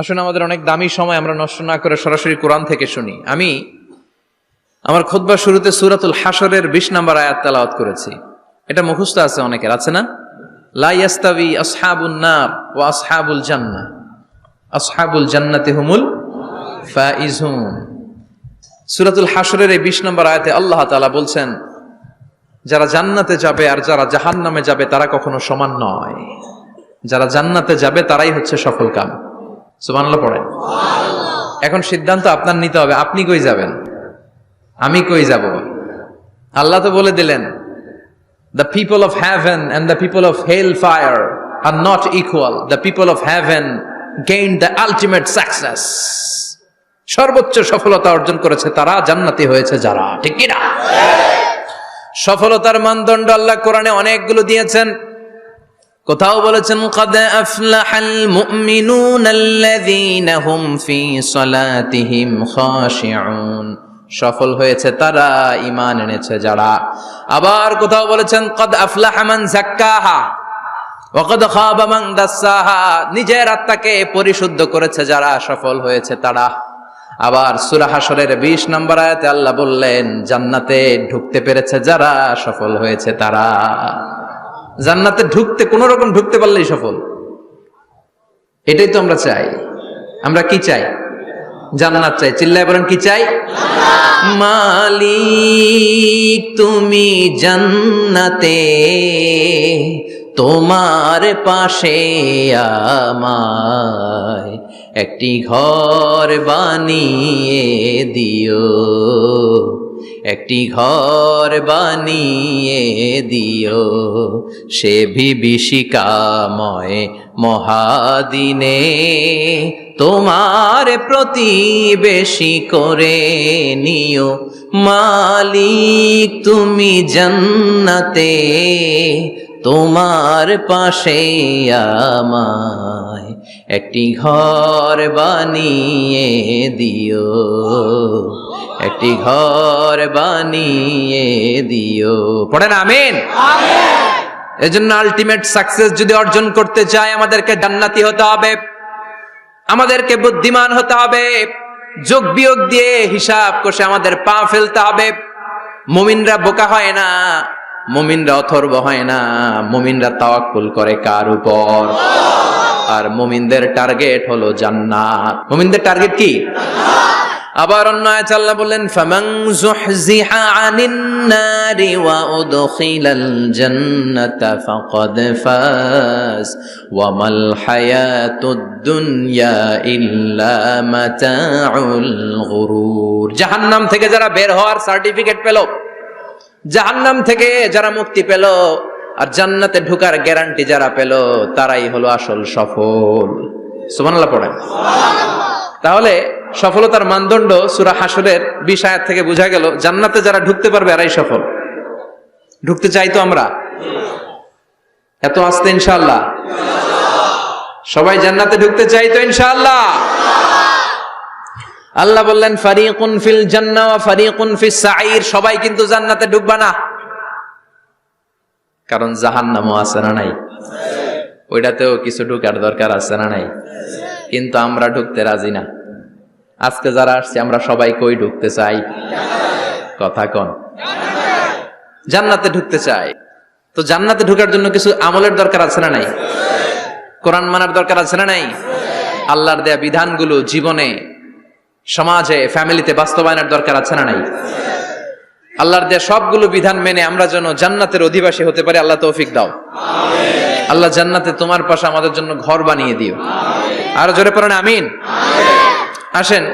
আসলে আমাদের অনেক দামি সময় আমরা নষ্ট না করে সরাসরি কোরআন থেকে শুনি। আমি আমার খুতবার শুরুতে সূরাতুল হাশরের 20 নম্বর আয়াত তেলাওয়াত করেছি। এটা মুখস্থ আছে অনেকের, আছে না? লা ইয়াস্তাবি আসহাবুন নার ওয়া আসহাবুল জান্নাহ, আসহাবুল জান্নাতি হুমুল ফাইজুন। সূরাতুল হাশরের এই 20 নম্বর আয়াতে আল্লাহ তাআলা বলছেন, যারা জান্নাতে যাবে আর যারা জাহান্নামে যাবে তারা কখনো সমান নয়। যারা জান্নাতে যাবে তারাই হচ্ছে সফল কাম। সুবহানাল্লাহ পড়েন। এখন সিদ্ধান্ত আপনার নিতে হবে, আপনি কই যাবেন, আমি কই যাব। আল্লাহ তো বলে দিলেন, the people of heaven and the people of hellfire are not equal. The people of heaven gained the ultimate success. সর্বোচ্চ সফলতা অর্জন করেছে তারা, জান্নাতি হয়েছে যারা। ঠিক কি না? সফলতার মানদণ্ড আল্লাহ কোরআনে অনেকগুলো দিয়েছেন। কোথাও বলেছেন, قد أفلح المؤمنون الذين هم في صلاتهم خاشعون, সফল হয়েছে তারা, ঈমান এনেছে যারা। আবার কোথাও বলেছেন, قد أفلح من زكاها وقد خاب من دساها, নিজের আত্মাকে পরিশুদ্ধ করেছে যারা, সফল হয়েছে তারা। আবার সূরা হাশরের 20 নম্বর আয়াতে আল্লাহ বললেন, জান্নাতে ঢুকতে পেরেছে যারা, সফল হয়েছে তারা। জান্নাতে ঢুকতে, কোন রকম ঢুকতে পারলেই সফল। এটাই তো আমরা চাই। আমরা কি চাই? জান্নাত চাই। চিল্লায় বলেন, কি চাই? মালিক তুমি জান্নাতে, তোমার পাশে আমায় একটি ঘর বানিয়ে দিও, একটি ঘর বানিয়ে দিও, সে বিভীষিকাময় মহাদিনে তোমার প্রতিবেশী করে নিও। মালিক তুমি জান্নাতে, তোমার পাশে আমায় একটি ঘর বানিয়ে দিও, একটি ঘর বানিয়ে দিও। পড়েন আমিন। এজন্য আলটিমেট সাকসেস যদি অর্জন করতে চাই, আমাদেরকে জান্নাতি হতে হবে, আমাদেরকে বুদ্ধিমান হতে হবে, যোগ বিয়োগ দিয়ে হিসাব কষে আমাদের পা ফেলতে হবে। মুমিনরা বোকা হয় না, মুমিনরা অথর্ব হয় না, মুমিনরা তাওয়াক্কুল করে কার উপর? আর মুমিনদের টার্গেট হলো জান্নাত। মুমিনদের টার্গেট কি? আবার অন্য আয়াতে আল্লাহ বললেন, ফামান যুহজিহা আনিন নারি ওয়া উদখিলাল জান্নাতা ফাকাদ ফাজ ওয়া মাল হায়াতুদ দুনিয়া ইল্লা মাতাউল গুরুর। জাহান্নাম থেকে যারা বের হওয়ার সার্টিফিকেট পেল, জাহান্নাম থেকে যারা মুক্তি পেল, আর জান্নাতে ঢোকার গ্যারান্টি যারা পেল, তারাই হলো আসল সফল। সুবহানাল্লাহ পড়েন। তাহলে সফলতার মানদণ্ড সূরা হাশরের 20 আয়াত থেকে বোঝা গেল, জান্নাতে যারা ঢুকতে পারবে এরাই সফল। ঢুকতে চাই তো আমরা? এত আস্তে ইনশাআল্লাহ? সবাই জান্নাতে ঢুকতে চাই তো ইনশাআল্লাহ? আল্লাহ বললেন, ফারিকুন ফিল জান্নাহ ওয়া ফারিকুন ফিস সাঈর। সবাই কিন্তু জান্নাতে ঢুকবে না, কারণ জাহান্নামও আছে না নাই? ওইটাতেও কিছু ঢুকার দরকার আছে না নাই? কিন্তু আমরা ঢুকতে রাজি না। আজকে যারা আসছে আমরা সবাই কই ঢুকতে চাই? কথা কন। জান্নাতে ঢুকতে চাই। তো জান্নাতে ঢোকার জন্য কিছু আমলের দরকার আছে না নাই? কোরআন মানার দরকার আছে না নাই? আল্লাহর দেয়া বিধানগুলো জীবনে, সমাজে, ফ্যামিলিতে বাস্তবায়নের দরকার আছে না নাই? আল্লাহর দেয়া সবগুলো বিধান মেনে আমরা যেন জান্নাতের অধিবাসী হতে পারি, আল্লাহ তৌফিক দাও। আল্লাহ জান্নাতে তোমার পাশে আমাদের জন্য ঘর বানিয়ে দিও। আর জোরে পড়েন আমিন। আসেন,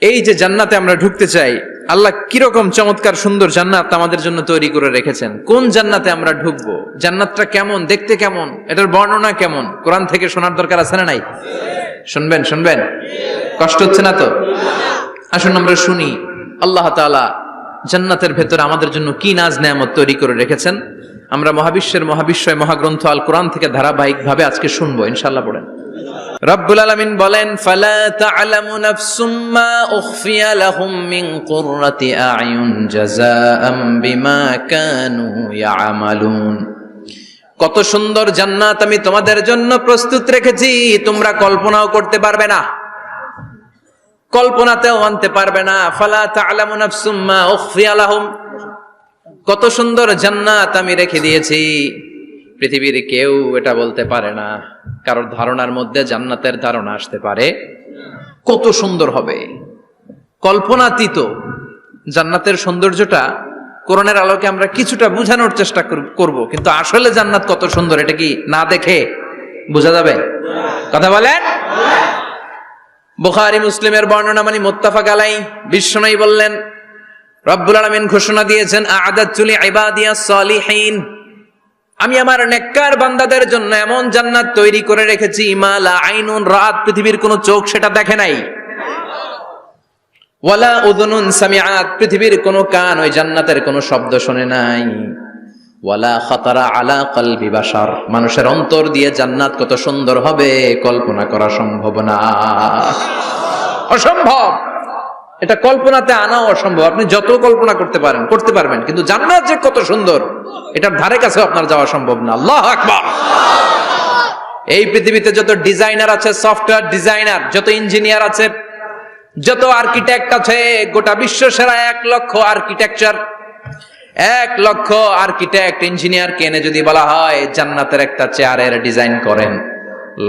এই যে জান্নাতে আমরা ঢুকতে চাই, আল্লাহ কিরকম চমৎকার সুন্দর জান্নাত আমাদের জন্য তৈরি করে রেখেছেন। কোন জান্নাতে আমরা ঢুকবো, জান্নাতটা কেমন, দেখতে কেমন, এটার বর্ণনা কেমন, কোরআন থেকে শোনার দরকার আছে না নাই? শুনবেন, শুনবেন? কষ্ট হচ্ছে না তো? আসুন আমরা শুনি আল্লাহ তাআলা জান্নাতের ভেতরে আমাদের জন্য কি নাজ নেয়ামত তৈরি করে রেখেছেন। আমরা মহাবিশ্বের মহাবিশ্বয় মহাগ্রন্থ আল কোরআন থেকে ধারাবাহিকভাবে আজকে শুনবো ইনশাআল্লাহ। পড়েন। রব্বুল আলামিন বলেন, ফালা তা'লামু নাফসুম মা উখফিয়া লাহুম মিন কুররাতি আ'য়ুন জাযাআম বিমা কানু ইয়া'মালুন। কত সুন্দর জান্নাত আমি তোমাদের জন্য প্রস্তুত রেখেছি, তোমরা কল্পনাও করতে পারবে না, কল্পনাতেও আনতে পারবে না। ফালা তা'লামু নাফসুম মা উখফিয়া লাহুম, কত সুন্দর জান্নাত আমি রেখে দিয়েছি, পৃথিবীর কেউ এটা বলতে পারে না। কারোর ধারণার মধ্যে জান্নাতের ধারণা আসতে পারে কত সুন্দর হবে, কল্পনাতীত। জান্নাতের সৌন্দর্যটা কোরআনের আলোকে আমরা কিছুটা বোঝানোর চেষ্টা করব, কিন্তু আসলে জান্নাত কত সুন্দর এটা কি না দেখে বোঝা যাবে? কথা বলেন। বুখারী মুসলিমের বর্ণনা মানে মুত্তাফাক আলাই। বিশ্বনবী বললেন, রব্বুল আলামিন ঘোষণা দিয়েছেন, আ'আদাতু লিইবাদিয়াস সালিহিন, আমি আমার নেককার বান্দাদের জন্য এমন জান্নাত তৈরি করে রেখেছি, মা লা আইনুন রাত, পৃথিবীর কোনো চোখ সেটা দেখে নাই, ওয়ালা উযুনুন সামিআত, পৃথিবীর কোনো কান ওই জান্নাতের কোনো শব্দ শুনে নাই, ওয়ালা খাতারা আলা কলবি বাশার, মানুষের অন্তর দিয়ে জান্নাত কত সুন্দর হবে কল্পনা করা সম্ভব না, অসম্ভব। এটা কল্পনাতে আনাও অসম্ভব। আপনি যত কল্পনা করতে পারবেন, কিন্তু জান্নাত যে কত সুন্দর এটার ধারে কাছেও আপনার যাওয়া সম্ভব না। আল্লাহু আকবার। এই পৃথিবীতে যত ডিজাইনার আছে, সফটওয়্যার ডিজাইনার, যত ইঞ্জিনিয়ার আছে, যত আর্কিটেক্ট আছে, গোটা বিশ্ব সেরা 1 লক্ষ আর্কিটেকচার, 1 লক্ষ আর্কিটেক্ট ইঞ্জিনিয়ারকে এনে যদি বলা হয় জান্নাতের একটা চেয়ারের ডিজাইন করেন,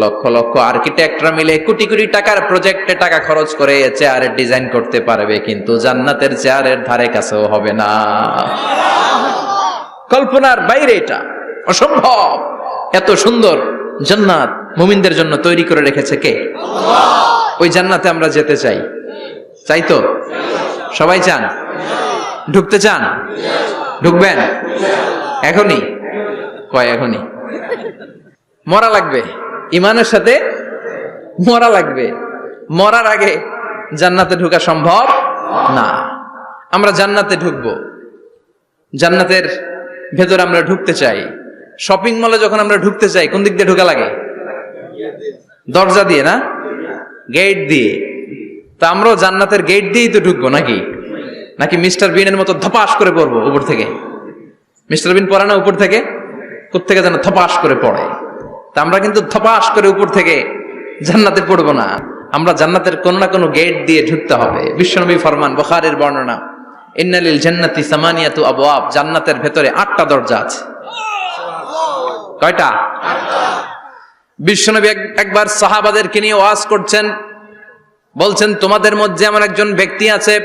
লক্ষ লক্ষ আর্কিটেক্টরা মিলে কোটি কোটি টাকার প্রজেক্টে টাকা খরচ করে চেয়ারের ডিজাইন করতে পারবে, কিন্তু জান্নাতের চেয়ারের ধারে কাছেও হবে না। কল্পনার বাইরে, এটা অসম্ভব। এত সুন্দর জান্নাত মুমিনদের জন্য তৈরি করে রেখেছে কে? আল্লাহ। ওই জান্নাতে আমরা যেতে চাই, চাই তো? সবাই চান? ঢুকতে চান? ঢুকবেন এখনই? কয় এখনই? মরা লাগবে, ইমানের সাথে মরা লাগবে। মরার আগে জান্নাতে ঢোকা সম্ভব না। আমরা জান্নাতে ঢুকবো, জান্নাতের ভেতরে আমরা ঢুকতে চাই। শপিং মলে যখন আমরা ঢুকতে চাই, কোন দিক দিয়ে ঢোকা লাগে? দরজা দিয়ে না, গেট দিয়ে। তা আমরাও জান্নাতের গেট দিয়েই তো ঢুকবো নাকি? নাকি মিস্টার বিনের মতো ধপাস করে পড়বো উপর থেকে? মিস্টার বিন পড়ে না উপর থেকে? কোত্থেকে যেন ধপাস করে পড়ে। তা আমরা কিন্তু ধপাস করে উপর থেকে জান্নাতে পড়বো না, আমরা জান্নাতের কোন না কোনো গেট দিয়ে ঢুকতে হবে। বিশ্বনবী ফরমান, বুখারীর বর্ণনা, ইন্নালিল জান্নাতি সামানিয়াতু আবওয়াব, জান্নাতের ভেতরে 8টা দরজা আছে। কয়টা? বিশ্বনবী একবার সাহাবাদেরকে নিয়ে ওয়াজ করছেন, বলছেন, তোমাদের মধ্যে এমন একজন ব্যক্তি আছে,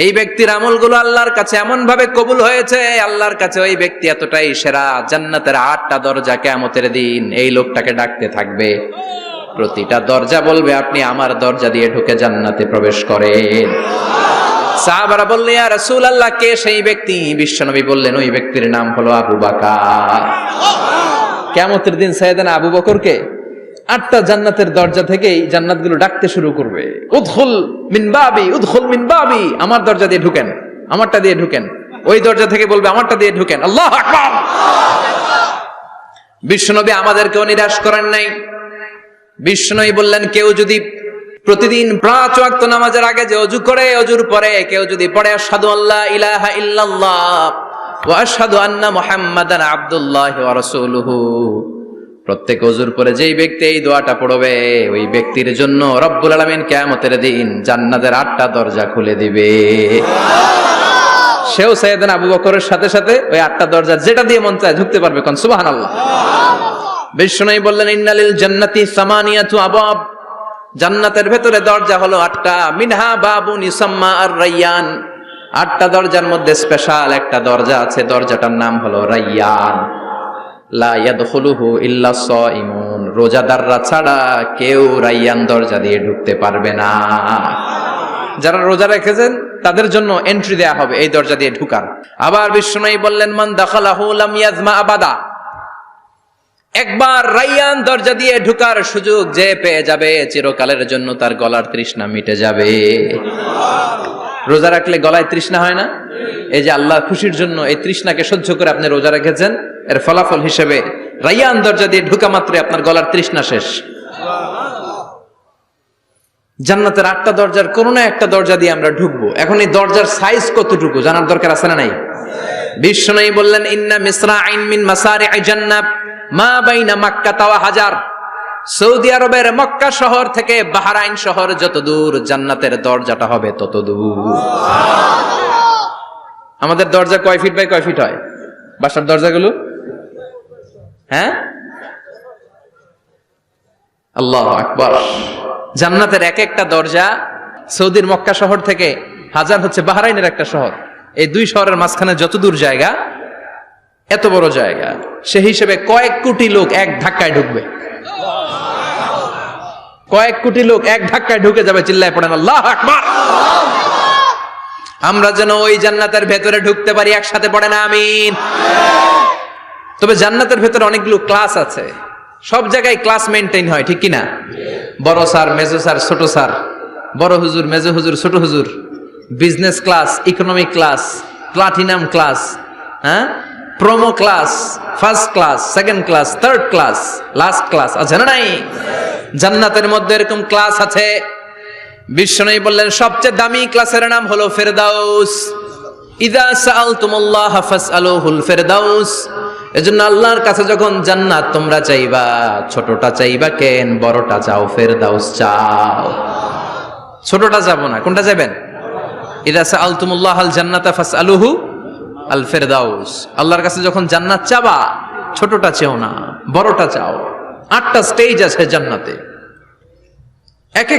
এই ব্যক্তির আমলগুলো আল্লাহর কাছে এমন ভাবে কবুল হয়েছে, আল্লাহর কাছে ওই ব্যক্তি এতটাই সেরা, জান্নাতের 8টা দরজা কিয়ামতের দিন এই লোকটাকে ডাকতে থাকবে। প্রতিটা দরজা বলবে, আপনি আমার দরজা দিয়ে ঢুকে জান্নাতে প্রবেশ করেন। সাহাবারা বললেন, ইয়া রাসূলুল্লাহ, কে সেই ব্যক্তি? বিশ্বনবী বললেন, ওই ব্যক্তির নাম হলো আবু বকর। কিয়ামতের দিন সাইয়েদনা আবু বকরকে 8টা জান্নাতের দরজা থেকেই জান্নাতগুলো ডাকতে শুরু করবে, উদখুল মিন বাবি, উদখুল মিন বাবি, আমার দরজা দিয়ে ঢুকেন, আমারটা দিয়ে ঢুকেন। ওই দরজা থেকে বলবে, আমারটা দিয়ে ঢুকেন। আল্লাহু আকবার। বিশ্বনবী আমাদেরকেও নিরাশ করেন নাই। বিশ্বনবী বললেন, কেউ যদি প্রতিদিন 5 ওয়াক্ত নামাজের আগে যে ওযু করে, ওযুর পরে কেউ যদি পড়ে আশহাদু আল্লা ইলাহা ইল্লাল্লাহ ওয়া আশহাদু আন্না মুহাম্মাদান আবদুল্লাহি ওয়া রাসূলুহু, প্রত্যেক ওযুর পরে যেই ব্যক্তি এই দোয়াটা পড়বে, ওই ব্যক্তির জন্য রব্বুল আলামিন কিয়ামতের দিন জান্নাতের 8টা দরজা খুলে দিবে। সেও সাইয়েদনা আবু বকরের সাথে সাথে ওই 8টা দরজা যেটা দিয়ে মন চায় ঢুকতে পারবে। কোন সুবহানাল্লাহ। বিশ্বনবী বললেন, ইন্নালিল জান্নাতি সামানিয়াতু আবওয়াব, জান্নাতের ভেতরে দরজা হলো 8টা, মিনহা বাবুন ইউসাম্মা আর-রায়্যান, 8টা দরজার মধ্যে স্পেশাল একটা দরজা আছে, দরজাটার নাম হলো রায়্যান। লা ইয়াদখুলুহু ইল্লা সাইমুন, রোজাদাররা ছাড়া কেউ রায়্যান দরজা দিয়ে ঢুকতে পারবে না। যারা রোজা রেখেছেন তাদের জন্য এন্ট্রি দেয়া হবে এই দরজা দিয়ে ঢুকার। আবার বিশ্বনবী বললেন, মান দাখালাহু লাম ইয়াজমা আবাদা, একবার রায়্যান দরজা দিয়ে ঢুকার সুযোগ যে পেয়ে যাবে, চিরকালের জন্য তার গলার তৃষ্ণা মিটে যাবে। রোজা রাখলে গলায় তৃষ্ণা হয় না? এই যে আল্লাহ খুশির জন্য এই তৃষ্ণাকে সহ্য করে আপনি রোজা রেখেছেন, এর ফলাফল হিসেবে রায়্যান দরজা দিয়ে ঢুকা মাত্রই আপনার গলার তৃষ্ণা শেষ। জান্নাতের 8টা দরজার কোন না একটা দরজা দিয়ে আমরা ঢুকবো। এখন এই দরজার সাইজ কতটুকু জানার দরকার আছে না নাই? বিশ্বনবী বললেন ইন্না মিসরাইন মিন মাসারি'i জান্নাহ মা বাইনা মাক্কা ওয়া হাজার। সৌদি আরবের মক্কা শহর থেকে বাহরাইন শহর যত দূর, জান্নাতের দরজাটা হবে তত দূর। আমাদের দরজা কয় ফিট বাই কয় ফিট হয় বাসার দরজাগুলো? হ্যাঁ, আল্লাহু আকবার। জান্নাতের এক একটা দরজা সৌদির মক্কা শহর থেকে হাজার হচ্ছে বাহরাইনের একটা শহর। এই দুই শহরের মাঝখানে যত দূর জায়গা, এত বড় জায়গা, সেই হিসেবে কয়েক কোটি লোক এক ধাক্কায় ঢুকবে। কয়েক কোটি লোক এক ধাক্কায় ঢুকে যাবে। চিল্লায় পড়েন আল্লাহু আকবার। আমরা যেন ওই জান্নাতের ভেতরে ঢুকতে পারি, একসাথে পড়েন আমিন। তবে জান্নাতের ভেতরে অনেকগুলো ক্লাস আছে, সব জায়গায় ক্লাস মেনটেন হয়, ঠিক কিনা? বড় স্যার, মেজো স্যার, ছোট স্যার, বড় হুজুর, মেজো হুজুর, ছোট হুজুর, business class, economic class, platinum class, হ্যাঁ, promo class, first class, second class, third class, last class আছে না নাই? জান্নাতের মধ্যে এরকম ক্লাস আছে। বিশ্বনবী বললেন সবচেয়ে দামি ক্লাসের নাম হলো ফেরদাউস। ইযা সাআলতুমুল্লাহ ফাসআলুহুল ফেরদাউস। এজন্য আল্লাহর কাছে যখন জান্নাত তোমরা চাইবা, ছোটটা চাইবা কেন, বড়টা চাও, ফেরদাউস চাও। ছোটটা যাবো না, কোনটা যাবেন? ইযা সাআলতুমুল্লাহ আল জান্নাতা ফাসআলুহু আল ফেরদাউস। আল্লাহর কাছে যখন জান্নাত চাবা, ছোটটা চেও না, বড়টা চাও। 8টা স্টেজ আছে জান্নাতে। এক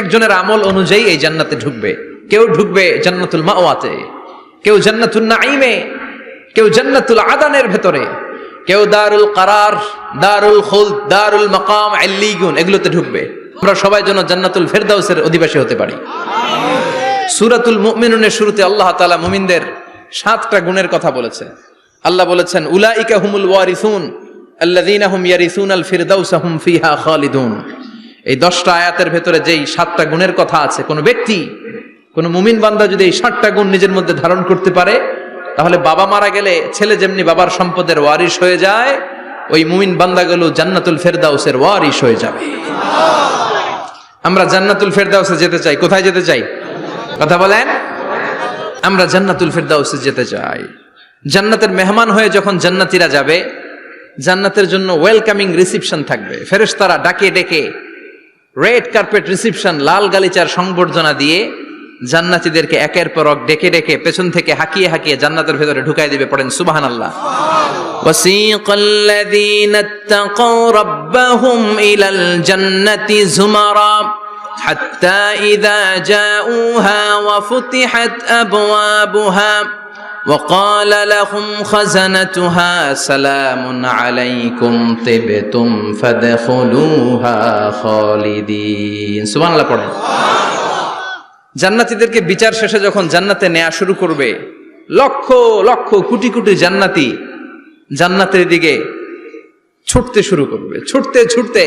একজনের আমল অনুযায়ী এই জান্নাতে ঢুকবে। কেউ ঢুকবে জান্নাতুল মাওয়াতে, কেউ জান্নাতুল নাঈমে, কেউ জান্নাতুল আদানের ভেতরে, কেউ দারুল কারার, দারুল খুলদ, দারুল মাকাম, আল্লিগুন, এগুলোতে ঢুকবে। আমরা সবাই যেন জান্নাতুল ফেরদাউসের অধিবাসী হতে পারি। সূরাতুল মুমিনুনের শুরুতে আল্লাহ তাআলা মুমিনদের 7টা গুণের কথা বলেছে। আল্লাহ বলেছেন উলাইকা হুমুল ওয়ারিসুন আল্লাযীনা হুম ইয়ারিসুনাল ফিরদাউসা হুম ফিহা খালিদুন। এই 10টা আয়াতের ভেতরে যেই 7টা গুণের কথা আছে, কোন ব্যক্তি, কোন মুমিন বান্দা যদি এই 7টা গুণ নিজের মধ্যে ধারণ করতে পারে, তাহলে বাবা মারা গেলে ছেলে যেমনি বাবার সম্পদের ওয়ারিশ হয়ে যায়, ওই মুমিন বান্দাগুলো জান্নাতুল ফেরদাউসের ওয়ারিশ হয়ে যাবে। আমরা জান্নাতুল ফেরদাউসে যেতে চাই। কোথায় যেতে চাই? কথা বলেন। আমরা জান্নাতুল ফেরদাউসে যেতে চাই। জান্নাতের মেহমান হয়ে যখন জান্নাতীরা যাবে, জান্নাতের জন্য ওয়েলকামিং রিসিপশন থাকবে। ফেরেশতারা ডাকে ডেকে রেড কার্পেট রিসিপশন, লাল গালিচার সংবর্ধনা দিয়ে জান্নাতীদেরকে একের পর এক ডেকে ডেকে পেছন থেকে হাঁকিয়ে হাঁকিয়ে জান্নাতের ভেতরে ঢুকাই দিবে। পড়েন সুবহানাল্লাহ। ওয়াসিকাল্লাযীনা ইত্তাকাউ রাব্বাহুম ইলাল জান্নাতি যুমারা হাত্তা ইযা জাউহা ওয়া ফুতিহাত আবওয়াবুহা وقال لهم خزنتها سلام عليكم طبتم فادخلوها خالدين। সুবহানাল্লাহ পড়েন। জান্নাতীদেরকে বিচার শেষে যখন জান্নাতে নেওয়া শুরু করবে, লক্ষ লক্ষ কোটি কোটি জান্নাতি জান্নাতের দিকে ছুটতে শুরু করবে। ছুটতে ছুটতে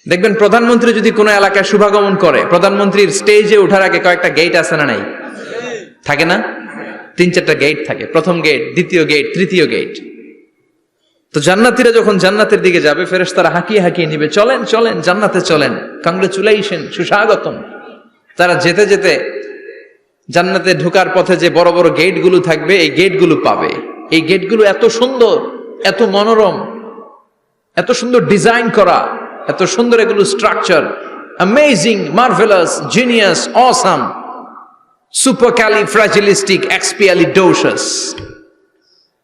দেখবেন প্রধানমন্ত্রী যদি কোনো এলাকায় শুভাগমন করে, প্রধানমন্ত্রীর স্টেজে ওঠার আগে কয়েকটা গেট আছে না নাই? থাকে না? 3-4টা গেট থাকে। প্রথম গেট, দ্বিতীয় গেট, তৃতীয় গেট। তো জান্নাতীরা যখন জান্নাতের দিকে যাবে, ফেরেশতারা হাঁকিয়ে হাঁকিয়ে নিবে, চলেন চলেন জান্নাতে চলেন, কংগ্রেচুলেশন, সুস্বাগতম। তারা যেতে যেতে জান্নাতে ঢোকার পথে যে বড় বড় গেটগুলো থাকবে, এই গেটগুলো পাবে। এই গেটগুলো এত সুন্দর, এত মনোরম, এত সুন্দর ডিজাইন করা, এত সুন্দর এগুলো structure, amazing, marvellous, genius, awesome, supercalifragilisticexpialidocious,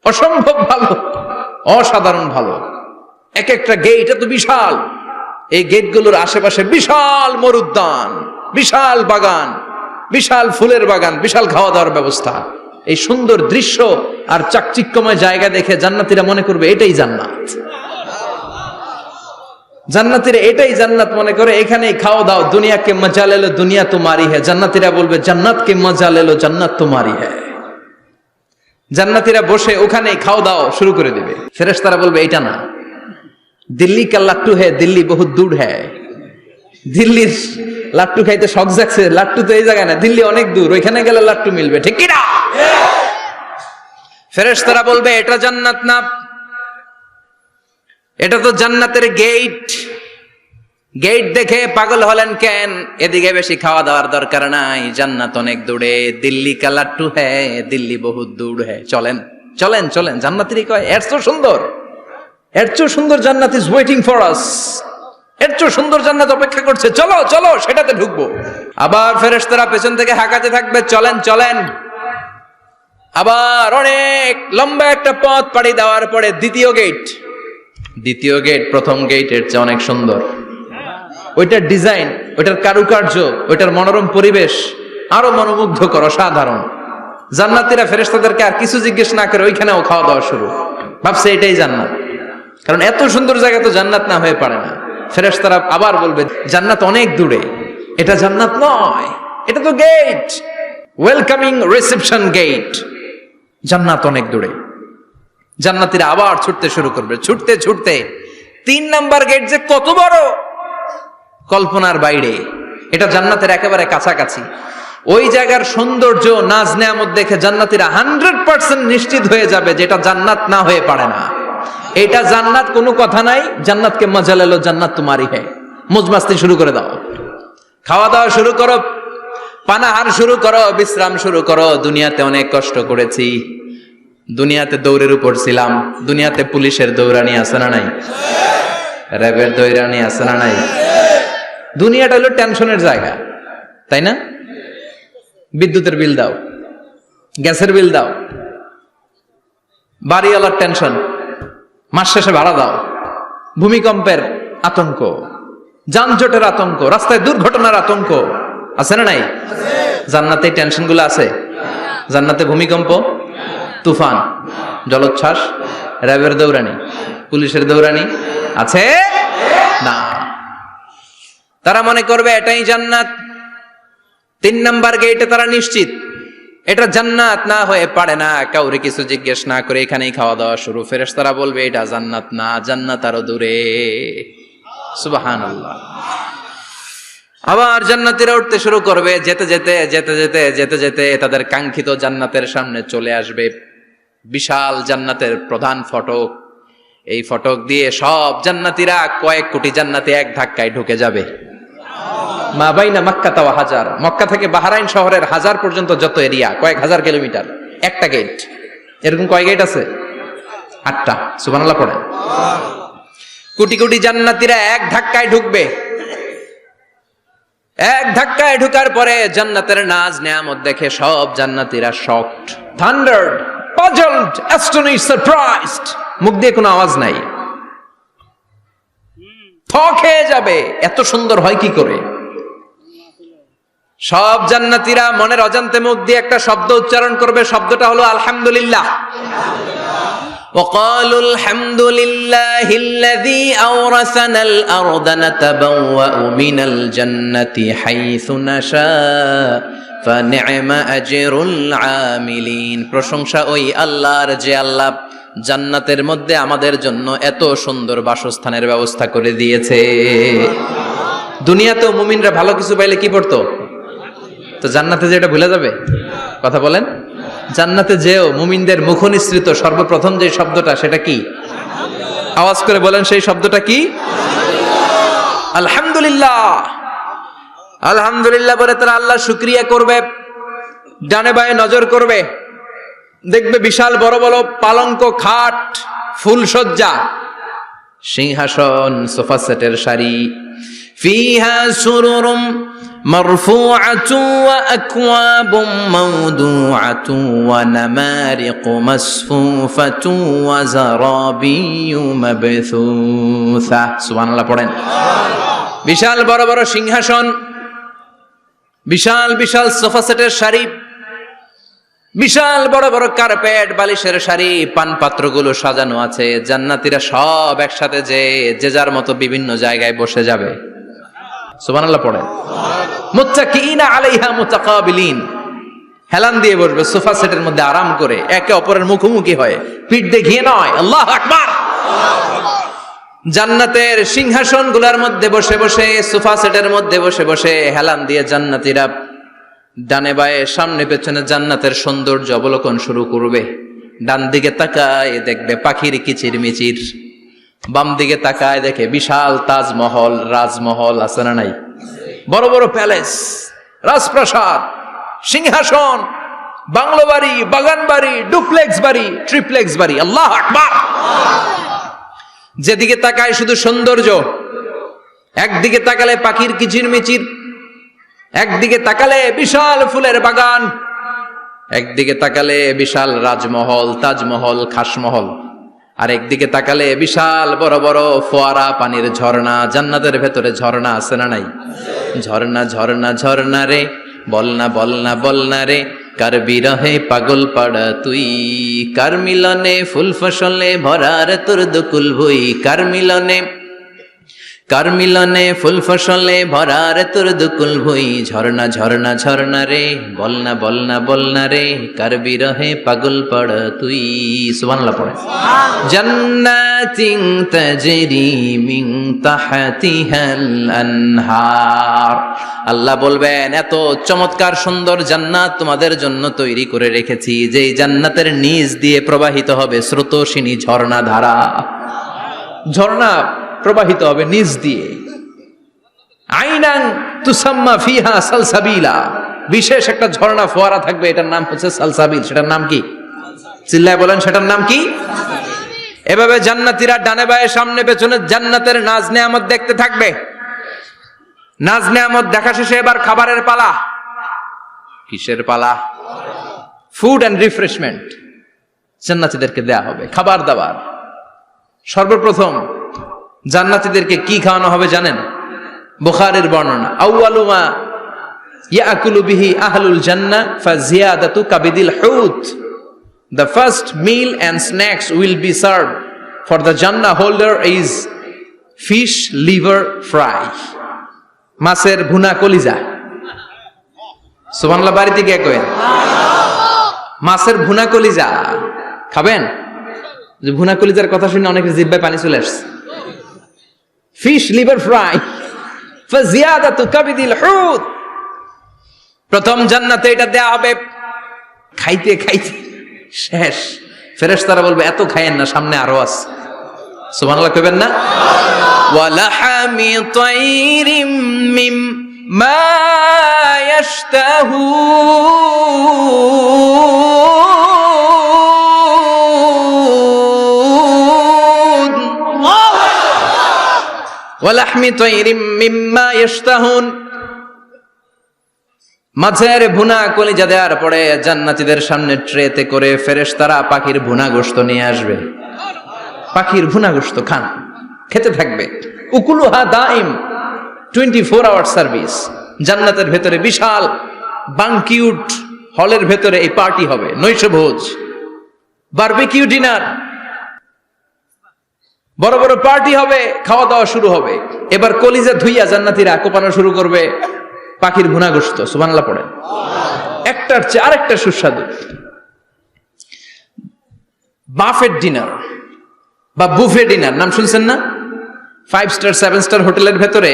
অসম্ভব ভালো, অসাধারণ ভালো। এক একটা গেট এত বিশাল। এই গেটগুলোর আশেপাশে বিশাল মরুদ্যান, বিশাল বাগান, বিশাল ফুলের বাগান, বিশাল খাওয়া দাওয়ার ব্যবস্থা। এই সুন্দর দৃশ্য আর চাকচিক্যময় জায়গা দেখে জান্নাতীরা মনে করবে এটাই জান্নাত। জান্নাতীরা এটাই জান্নাত মনে করে, এখানেই খাওয়া দাও। দুনিয়া কে মজা লে লো, দুনিয়া তোমারি হ্যায়। জান্নাতীরা বলবে জান্নাত কে মজা লে লো, জান্নাত তোমারি হ্যায়। জান্নাতীরা বসে ওখানেই খাওয়া দাও শুরু করে দিবে। ফেরেশতারা বলবে এটা না, দিল্লি কা লাট্টু হ্যায়, দিল্লি বহুত দূর হ্যায়। দিল্লির লাট্টু খাইতে শখ জাগছে, লাট্টু তো এই জায়গায় না, দিল্লি অনেক দূর, ওইখানে গেলে লাট্টু মিলবে, ঠিক কি না? ফেরেশতারা বলবে এটা জান্নাত না, এটা তো জান্নাতের গেট। গেট দেখে পাগল হলেন কেন? এদিকে বেশি খাওয়া দাওয়ার দরকার নাই, জান্নাত অনেক দূরে। দিল্লি কা লাট্টু হ্যায়, দিল্লি বহুত দূর হ্যায়। চলেন চলেন চলেন। জান্নাতিরই কয় এর চেয়ে সুন্দর, এর চেয়ে সুন্দর জান্নাত ইজ ওয়েটিং ফর আস। এর চেয়ে সুন্দর জান্নাত অপেক্ষা করছে, চলো চলো সেটাতে ঢুকবো। আবার ফেরেশতারা পেছন থেকে হাঁকাতে থাকবে, চলেন চলেন। আবার অনেক লম্বা একটা পথ পাড়ি দেওয়ার পরে দ্বিতীয় গেট প্রথম গেটের চেয়ে অনেক সুন্দর। ওইটার ডিজাইন, ওইটার কারুকার্য, ওইটার মনোরম পরিবেশ আরো মনোমুগ্ধকর, অসাধারণ। জান্নাতীরা ফেরেশতাদেরকে আর কিছু জিজ্ঞেস না করে ওইখানেও খাওয়া দাওয়া শুরু। ভাবছে এটাই জান্নাত, কারণ এত সুন্দর জায়গা তো জান্নাত না হয়ে পারে না। ফেরেশতারা আবার বলবে জান্নাত অনেক দূরে, এটা জান্নাত নয়, এটা তো গেট, ওয়েলকামিং রিসেপশন গেট। জান্নাত অনেক দূরে। জান্নাতীরা আবার ছুটতে শুরু করবে, ছুটতে ছুটতে 3 নাম্বার গেট যে কত বড়, কল্পনার বাইরে। এটা জান্নাতের একেবারে কাছাকাছি। ওই জায়গার সৌন্দর্য, নাজ নেয়ামত দেখে জান্নাতীরা 100% নিশ্চিত হয়ে যাবে যে এটা জান্নাত না হয়ে পারে না। এটা জান্নাত, কোনো কথা নাই। জান্নাতকে মজা লেলো, জান্নাত তোমারই হ্যায়। মজমাস্তি শুরু করে দাও, খাওয়া দাওয়া শুরু করো, পানাহার শুরু করো, বিশ্রাম শুরু করো। দুনিয়াতে অনেক কষ্ট করেছি, দুনিয়াতে দৌড়ের উপর ছিলাম, দুনিয়াতে পুলিশের দৌড়ানি আছে না নাই, র্যাবের দৌড়ানি আছে না নাই। দুনিয়াটা হলো টেনশনের জায়গা, তাই না? বিদ্যুতের বিল দাও, গ্যাসের বিল দাও, বাড়িওয়ালার টেনশন, মাস শেষে ভাড়া দাও, ভূমিকম্পের আতঙ্ক, যানজটের আতঙ্ক, রাস্তায় দুর্ঘটনার আতঙ্ক আছে না নাই? জান্নাতে টেনশন গুলো আছে? জান্নাতে ভূমিকম্প, তুফান, জলোচ্ছ্বাস, র্যাবের দৌড়ানি, পুলিশের দৌড়ানি আছে না। তারা মনে করবে এটাই জান্নাত। 3 নাম্বার গেটে তারা নিশ্চিত এটা জান্নাত না হয়ে পারে না। কাউরে কিছু জিজ্ঞেস না করে এখানেই খাওয়া দাওয়া শুরু। ফেরেশতারা বলবে এটা জান্নাত না, জান্নাত আরো দূরে। সুবহানাল্লাহ। আবার জান্নাতীরা উঠতে শুরু করবে, যেতে যেতে যেতে যেতে যেতে যেতে তাদের কাঙ্ক্ষিত জান্নাতের সামনে চলে আসবে। বিশাল জান্নাতের প্রধান ফটক। এই ফটক দিয়ে সব জান্নাতীরা, কয়েক কোটি জান্নাতি এক ধাক্কায় ঢুকে যাবে। মা বাইনা মাক্কা ওয়া হাজার, মক্কা থেকে বাহরাইন শহরের হাজার পর্যন্ত যত এরিয়া, কয়েক হাজার কিলোমিটার, একটা গেট। এরকম কয় গেট আছে? 8টা। সুবহানাল্লাহ পড়েন। কোটি কোটি জান্নাতীরা এক ধাক্কায় ঢুকবে। এক ধাক্কায় ঢুকার পরে জান্নাতের নাজ নেয়ামত দেখে সব জান্নাতীরা শকড, থান্ডার্ড, পাজলড, অ্যাস্টনিশড, সারপ্রাইজড। মুখ দিয়ে কোনো আওয়াজ নাই, থক হয়ে যাবে। এত সুন্দর হয় কি করে? সব জান্নাতীরা মনের অজান্তে মুখ দিয়ে একটা শব্দ উচ্চারণ করবে। শব্দটা হলো আলহামদুলিল্লাহ। وقالوا الحمد لله الذي أورثنا الأرض نتبوأ من الجنة حيث نشاء فنعم أجر العاملين। প্রশংসা ওই আল্লাহর যে আল্লাহ জান্নাতের মধ্যে আমাদের জন্য এত সুন্দর বাসস্থানের ব্যবস্থা করে দিয়েছে। দুনিয়াতেও মুমিনরা ভালো কিছু পাইলে কি পড়তো? তো জান্নাতে যে এটা ভুলে যাবে? কথা বলেন। জান্নাতে যেও মুমিনদের মুখ নিঃসৃত সর্বপ্রথম যে শব্দটা, সেটা কি? আওয়াজ করে বলেন, সেই শব্দটা কি? আলহামদুলিল্লাহ। আলহামদুলিল্লাহ বলে তারা আল্লাহ শুকরিয়া করবে। ডানে বায়ে নজর করবে, দেখবে বিশাল বড় বড় পালঙ্ক, খাট, ফুলসজ্জা, সিংহাসন, সোফা সেটের সারি। ফিহা সুরুরুম মারফুআতুন ওয়া আকওয়াবুম মাওদুআতুন ওয়া নামারিকু মাসফুফাতুন ওয়া যারাবিয়্যু মাবথুসা। সুবহানাল্লাহ পড়েন। বিশাল বড় বড় সিংহাসন, বিশাল বিশাল সোফা সেটের সারি, বিশাল বড় বড় কার্পেট, বালিশের সারি, পানপাত্রগুলো সাজানো আছে। জান্নাতীরা সব একসাথে যে যার মতো বিভিন্ন জায়গায় বসে যাবে। সুবহানাল্লাহ পড়েন। মুত্তাকিইনা আলাইহা মুতাকাবিলিন, হেলান দিয়ে বসবে সোফা সেটের মধ্যে আরাম করে, একে অপরের মুখোমুখি হয়ে, পিঠ দেখিয়ে নয়। আল্লাহু আকবার। জান্নাতের সিংহাসনগুলোর মধ্যে বসে বসে, সোফা সেটের মধ্যে বসে বসে হেলান দিয়ে জান্নাতীরা ডানে বায়ে সামনে পেছনে জান্নাতের সৌন্দর্য অবলোকন শুরু করবে। ডান দিকে তাকায় দেখবে পাখির কিচির মিচির, বাম দিকে তাকায় দেখে বিশাল তাজমহল, রাজমহল আছে না নাই? বড় বড় প্যালেস, রাজপ্রাসাদ, সিংহাসন, বাংলো বাড়ি, বাগান বাড়ি, ডুপ্লেক্স বাড়ি, ট্রিপ্লেক্স বাড়ি। আল্লাহ আকবার। যেদিকে তাকায় শুধু সৌন্দর্য। একদিকে তাকালে পাখির কিচিরমিচির, একদিকে তাকালে বিশাল ফুলের বাগান, একদিকে তাকালে বিশাল রাজমহল, তাজমহল, খাসমহল, আর একদিকে তাকালে বিশাল বড় বড় ফোয়ারা, পানির ঝর্ণা। জান্নাতের ভেতরে ঝর্ণা আছে না নাই? ঝর্ণা ঝর্ণা ঝর্ণা রে, বলনা বলনা বলনা রে, কার বিরহে পাগল পাড়া তুই, কার মিলনে ফুল ফসলে ভরার তোর দুকুল ভুই, কার মিলনে ফুল ফসলে ভরার তোর দুকুল ভুই। ঝর্ণা ঝর্ণা ঝর্ণা রে, বলনা বলনা বলনা রে, কার বিরহে পাগল পাড়া তুই। সুবহানাল্লাহ পড়ে। জান্নাতিন তাজরি মিন তাহতিহাল আনহার। আল্লাহ বলবেন, এত চমৎকার সুন্দর জান্নাত তোমাদের জন্য তৈরি করে রেখেছি, যেই জান্নাতের নিচ দিয়ে প্রবাহিত হবে স্রোতস্বিনী ঝর্ণা ধারা। ঝর্ণা প্রবাহিত হবে নিচ দিয়ে। আইনান তুসাম্মা ফিহা সালসাবিলা, বিশেষ একটা ঝর্ণা ফোয়ারা থাকবে, এটার নাম হচ্ছে সালসাবিল। সেটার নাম কি? চিল্লায় বলেন, সেটার নাম কি? এভাবে জান্নাতীরা ডানে বায়ে সামনে পেছনে জান্নাতের নাজ নেয়ামত দেখতে থাকবে। নাজ নেয়ামত দেখা শেষে এবার খাবারের পালা। কিসের পালা? ফুড অ্যান্ড রিফ্রেশমেন্ট জান্নাতীদেরকে দেয়া হবে, খাবার দাবার। সর্বপ্রথম জান্নাতীদেরকে কি খাওয়ানো হবে জানেন? বুখারীর বর্ণনা, আউয়ালু মা ইয়াকুলু বিহি আহলুল জান্নাহ ফাজিয়াদাতু কাবিদিল হুত। The first meal and snacks will be served for the Jannah holder is fish liver fry, মাছের ভুনা কলিজা। সুবহানাল্লাহ, বাড়িতে কে কয় মাছের ভুনা কলিজা খাবেন? যে ভুনা কলিজার কথা শুনে অনেকের জিহ্বায় পানি চলে আসছে। ফিশ লিভার ফ্রাই ফাজিয়াদাতু কাবিদিল হুত। প্রথম জান্নাতে এটা দেয়া হবে। খাইতে খাইতে শেষ। ফেরেশতারা বলবে, এত খায়েন না, সামনে আরো আছে। সুবহানাল্লাহ কইবেন না? ওয়া লাহামি তাইরিম মিম্মা ইয়াশতাহুন, ওয়া লাহমি তাইরিম মিম্মা ইয়াশতাহুন। মাছের ভুনা কলিজা দেওয়ার পরে জান্নাতীদের সামনে ট্রেতে করে ফেরেশতারা পাখির ভুনা গোশত নিয়ে আসবে। পাখির ভুনা গোশত খান, খেতে থাকবে। উকুলুহা দাইম, 24 আওয়ার সার্ভিস। জান্নাতের ভেতরে বিশাল বানকিউট হলের ভেতরে এই পার্টি হবে, নৈশভোজ, বারবিকিউ ডিনার, বড় বড় পার্টি হবে, খাওয়া দাওয়া শুরু হবে। এবার কলিজা ধুইয়া জান্নাতীরা কোপানো শুরু করবে পাখির ভুনা গোশত। সুবহানাল্লাহ পড়েন। একটার চেয়ে আরেকটা সুস্বাদু। বাফেট ডিনার বা বুফে ডিনার নাম শুনছেন না? 5 স্টার 7 স্টার হোটেলের ভেতরে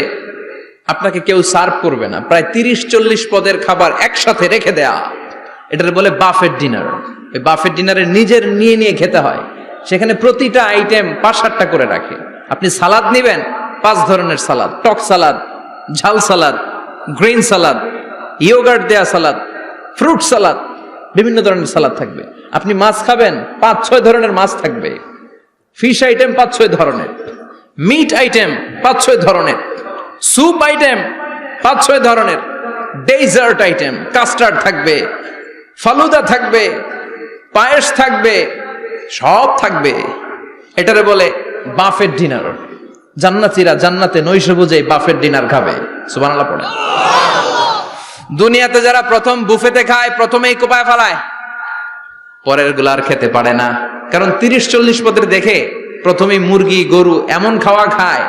আপনাকে কেউ সার্ভ করবে না, প্রায় 30-40 পদের খাবার একসাথে রেখে দেয়া, এটার বলে বাফেট ডিনার। এই বাফেট ডিনারে নিজের নিয়ে নিয়ে খেতে হয়। সেখানে প্রতিটা আইটেম 5-7টা করে রাখে। আপনি সালাদ নিবেন, 5 ধরনের সালাদ, টক সালাদ, ঝাল সালাদ, গ্রিন সালাদ, ইয়োগার্ট দেয়া সালাদ, ফ্রুট সালাদ, বিভিন্ন ধরনের সালাদ থাকবে। আপনি মাছ খাবেন, 5-6 ধরনের মাছ থাকবে। ফিশ আইটেম 5-6 ধরনের, মিট আইটেম 5-6 ধরনের, স্যুপ আইটেম 5-6 ধরনের, ডেজার্ট আইটেম, কাস্টার্ড থাকবে, ফালুদা থাকবে, পায়েস থাকবে, সব থাকবে। এটারে বলে বাফেট ডিনার। জান্নাতীরা জান্নাতে নৈশভোজে বাফেট ডিনার খাবে। সুবহানাল্লাহ পড়ে। দুনিয়াতে যারা প্রথম বুফেতে খায়, প্রথমেই কোপায় ফেলায়, পরের গুলা আর খেতে পারে না। কারণ 30-40 পদের দেখে প্রথমেই মুরগি গরু এমন খাওয়া খায়,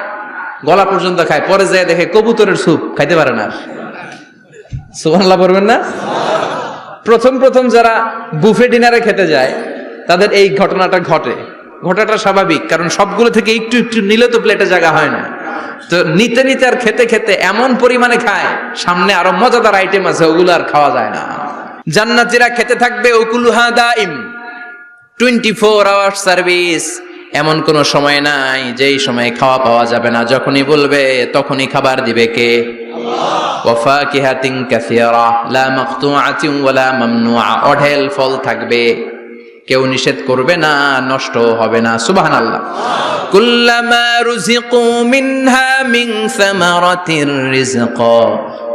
গলা পর্যন্ত খায়, পরে যায় দেখে কবুতরের স্যুপ খাইতে পারে না। সুবহানাল্লাহ পড়বেন না? প্রথম যারা বুফে ডিনারে খেতে যায় তাদের এই ঘটনাটা ঘটে। ঘটাটা স্বাভাবিক, কারণ সবগুলো থেকে একটু একটু নিলে তো প্লেটে জায়গা হয় না। তো নিতে নিতে আর খেতে খেতে এমন পরিমাণে খায়, সামনে আরো মজাদার আইটেম আছে, ওগুলো আর খাওয়া যায় না। জান্নাতীরা খেতে থাকবে উকুলুহা দাইম, 24 আওয়ার সার্ভিস। এমন কোনো সময় নাই যেই সময় খাওয়া পাওয়া যাবে না, যখনই বলবে তখনই খাবার দিবে কে? ওয়া ফাকিহাতিন কাসীরা লা মাকতুআতিন ওয়ালা মামনুআ, অঢেল ফল থাকবে, কেউ নিষেধ করবে না, নষ্ট হবে না। সুবহানাল্লাহ। কুল্লামা রুজিকু মিনহা মিন সামারাতির রিজকা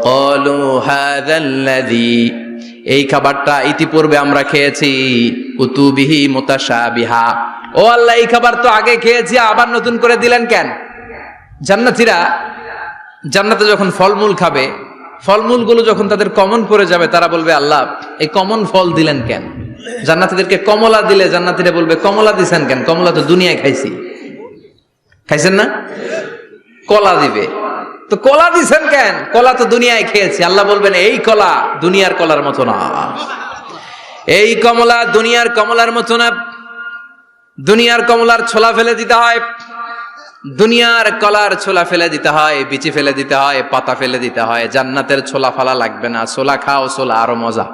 ক্বালু হাযাল্লাযী, এই খাবারটা ইতিপূর্বে আমরা খেয়েছি, কুতুবিহি মুতাশাবিহা, ও আল্লাহ এই খাবার তো আগে খেয়েছি, আবার নতুন করে দিলেন কেন? জান্নাতীরা জান্নাতে যখন ফলমূল খাবে, ফলমূলগুলো যখন তাদের কমন পড়ে যাবে, তারা বলবে আল্লাহ এই কমন ফল দিলেন কেন? জান্নাতীদেরকে কমলা দিলে জান্নাতীরা বলবে কমলা দিছেন কেন? কমলা তো দুনিয়ায় খাইছি। খাইছেন না? কলা দিবে, তো কলা দিছেন কেন? কলা তো দুনিয়ায় খেয়েছি। আল্লাহ বলবেন এই কলা দুনিয়ার কলার মতো না, এই কমলা দুনিয়ার কমলার মতো না। দুনিয়ার কমলার ছোলা ফেলে দিতে হয়, দুনিয়ার কলার ছোলা ফেলে দিতে হয়, বিচি ফেলে দিতে হয়, পাতা ফেলে দিতে হয়। জান্নাতের ছোলা ফালা লাগবে না, ছোলা খাও, ছোলা আরো মজা।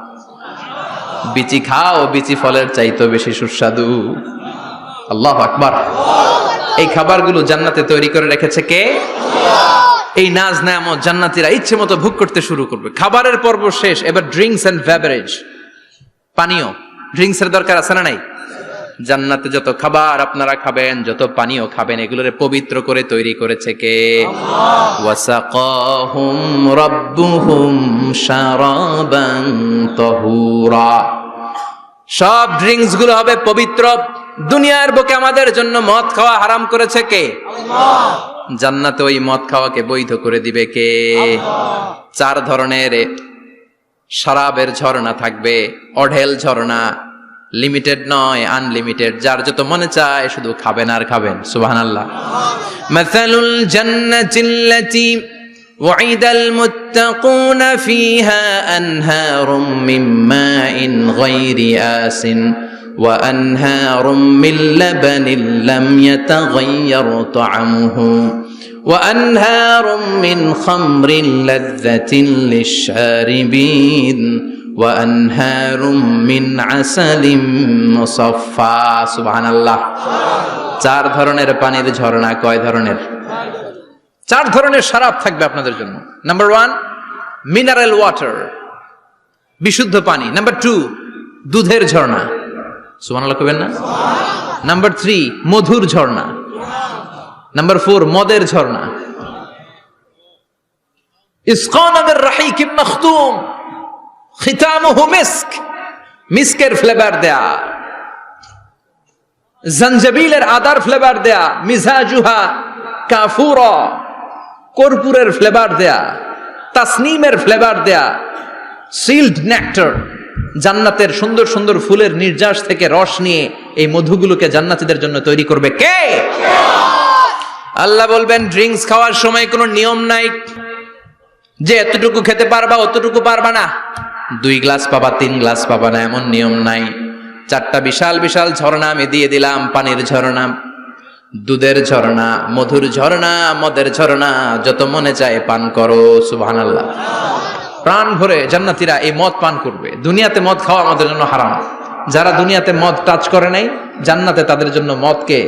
বিচি খাও, বিচি ফলের চাইতো বেশি সুস্বাদু। আল্লাহু আকবার। এই খাবারগুলো জান্নাতে তৈরি করে রেখেছে কে? এই নাজ নেয়ামত জান্নাতীরা ইচ্ছে মতো ভোগ করতে শুরু করবে। খাবারের পর্ব শেষ, এবার ড্রিঙ্কস এন্ড বেভারেজ, পানীয়। ড্রিঙ্কস এর দরকার আছে না নাই? জান্নাতে যত খাবার আপনারা খাবেন, যত পানীয় খাবেন, এগুলোরে পবিত্র করে তৈরি করেছে কে? ওয়াসাকাহুম রাব্বুহুম শারাবান তাহুরা। সব ড্রিঙ্কস গুলো হবে পবিত্র। দুনিয়ার বুকে আমাদের জন্য মদ খাওয়া হারাম করেছে কে? আল্লাহ। জান্নাতে ওই মদ খাওয়াকে বৈধ করে দিবে কে? আল্লাহ। 4 ধরনের শরাবের ঝর্ণা থাকবে, অঢেল ঝর্ণা, লিমিটেড নয়, আনলিমিটেড। যার যত মনে চায় শুধু খাবেন আর খাবেন। সুবহানাল্লাহ। মাসালুল জান্নাতিল্লাতী ওয়াইদাল মুত্তাকুনা ফীহা আনহারুম মিন মাইন গায়রি আসিন ওয়া আনহারুম মিন লাবানিন লাম ইয়াতাগায়্যার তা'আমুহু ওয়া আনহারুম মিন খামরিন লাযযাতিন লিশ-শারিবিন ওয়া আনহারুম মিন আসালিম মুসাফফা। সুবহানাল্লাহ। 4 ধরনের পানির ঝর্ণা। কয় ধরনের? 4 ধরনের শরাব থাকবে আপনাদের জন্য। নাম্বার 1 মিনারেল ওয়াটার, বিশুদ্ধ পানি। নাম্বার 2 দুধের ঝর্ণা। সুবহানাল্লাহ কইবেন না? নাম্বার 3 মধুর ঝর্ণা। নাম্বার 4 মদের ঝর্ণা। ইসকানা বির রাহিকিম মাখতুম খিতামুহু মিস্ক, মিস্কের ফ্লেভার দেয়া, জঞ্জাবিলের আদার ফ্লেভার দেয়া, মিজাজুহা কাফুরা, কর্পূরের ফ্লেভার দেয়া, তাসনিমের ফ্লেভার দেয়া, সিল্ড নেক্টার, জান্নাতের সুন্দর সুন্দর ফুলের নির্যাস থেকে রস নিয়ে এই মধুগুলোকে জান্নাতীদের জন্য তৈরি করবে কে? আল্লাহ বলবেন ড্রিঙ্কস খাওয়ার সময় কোনো নিয়ম নাই যে এতটুকু খেতে পারবা অতটুকু পারবা না, 2 গ্লাস পাবা 3 গ্লাস পাবা না, এমন নিয়ম নাই। 4টা বিশাল বিশাল ঝর্ণা আমি দিয়ে দিলাম। পানির ঝর্ণা, দুধের ঝর্ণা, মধুর ঝর্ণা, মদের ঝর্ণা, যত মনে চায় পান করো। সুবহানাল্লাহ। প্রাণ ভরে জান্নাতীরা এই মদ পান করবে। দুনিয়াতে মদ খাওয়া আমাদের জন্য হারাম। যারা দুনিয়াতে মদ টাচ করে নাই, জান্নাতে তাদের জন্য মদকে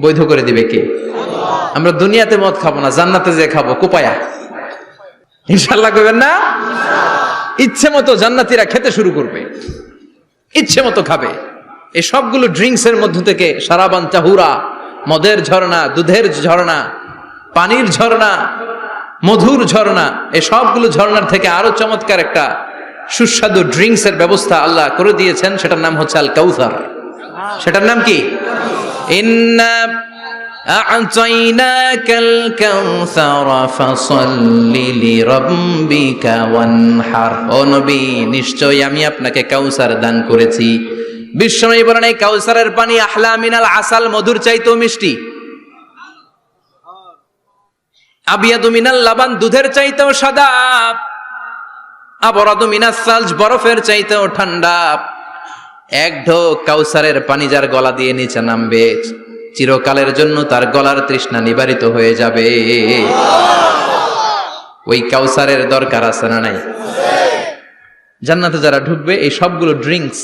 বৈধ করে দিবে কে? আমরা দুনিয়াতে মদ খাবো না, জান্নাতে যে খাবো কোপায়া। ইনশাআল্লাহ কইবেন না? ইচ্ছে মতো জান্নাতীরা খেতে শুরু করবে, ইচ্ছে মতো খাবে। এই সবগুলো ড্রিঙ্কস এর মধ্য থেকে শারাবান তাহুরা, মদের ঝর্ণা, দুধের ঝর্ণা, পানির ঝর্ণা, মধুর ঝর্ণা, এই সবগুলো ঝর্ণার থেকে আরো চমৎকার একটা সুস্বাদু ড্রিঙ্কস এর ব্যবস্থা আল্লাহ করে দিয়েছেন। সেটার নাম হচ্ছে আল কাউসার। সেটার নাম কি? ইন্না আ'তাইনাকাল কাউসার ফাসাল্লি লিরাব্বিকা ওয়ানহার। ও নবী, নিশ্চয়ই আমি আপনাকে কাউসার দান করেছি। বিশ্বনবী বলেন এই কাউসারের পানি আহলা মিনাল আসাল, মধুর চাইতেও মিষ্টি। আবিয়াদু মিনাল লাবান, দুধের চাইতেও সাদা। আবরাদু মিনাস সালজ, বরফের চাইতেও ঠান্ডা। এক ঢোক কাউসারের পানি যার গলা দিয়ে নিচে নামবে, চিরকালের জন্য তার গলার তৃষ্ণা নিবারিত হয়ে যাবে। ওই কাউসারের দরকার আছে না নাই? জান্নাতে যারা ঢুকবে এই সবগুলো ড্রিঙ্কস,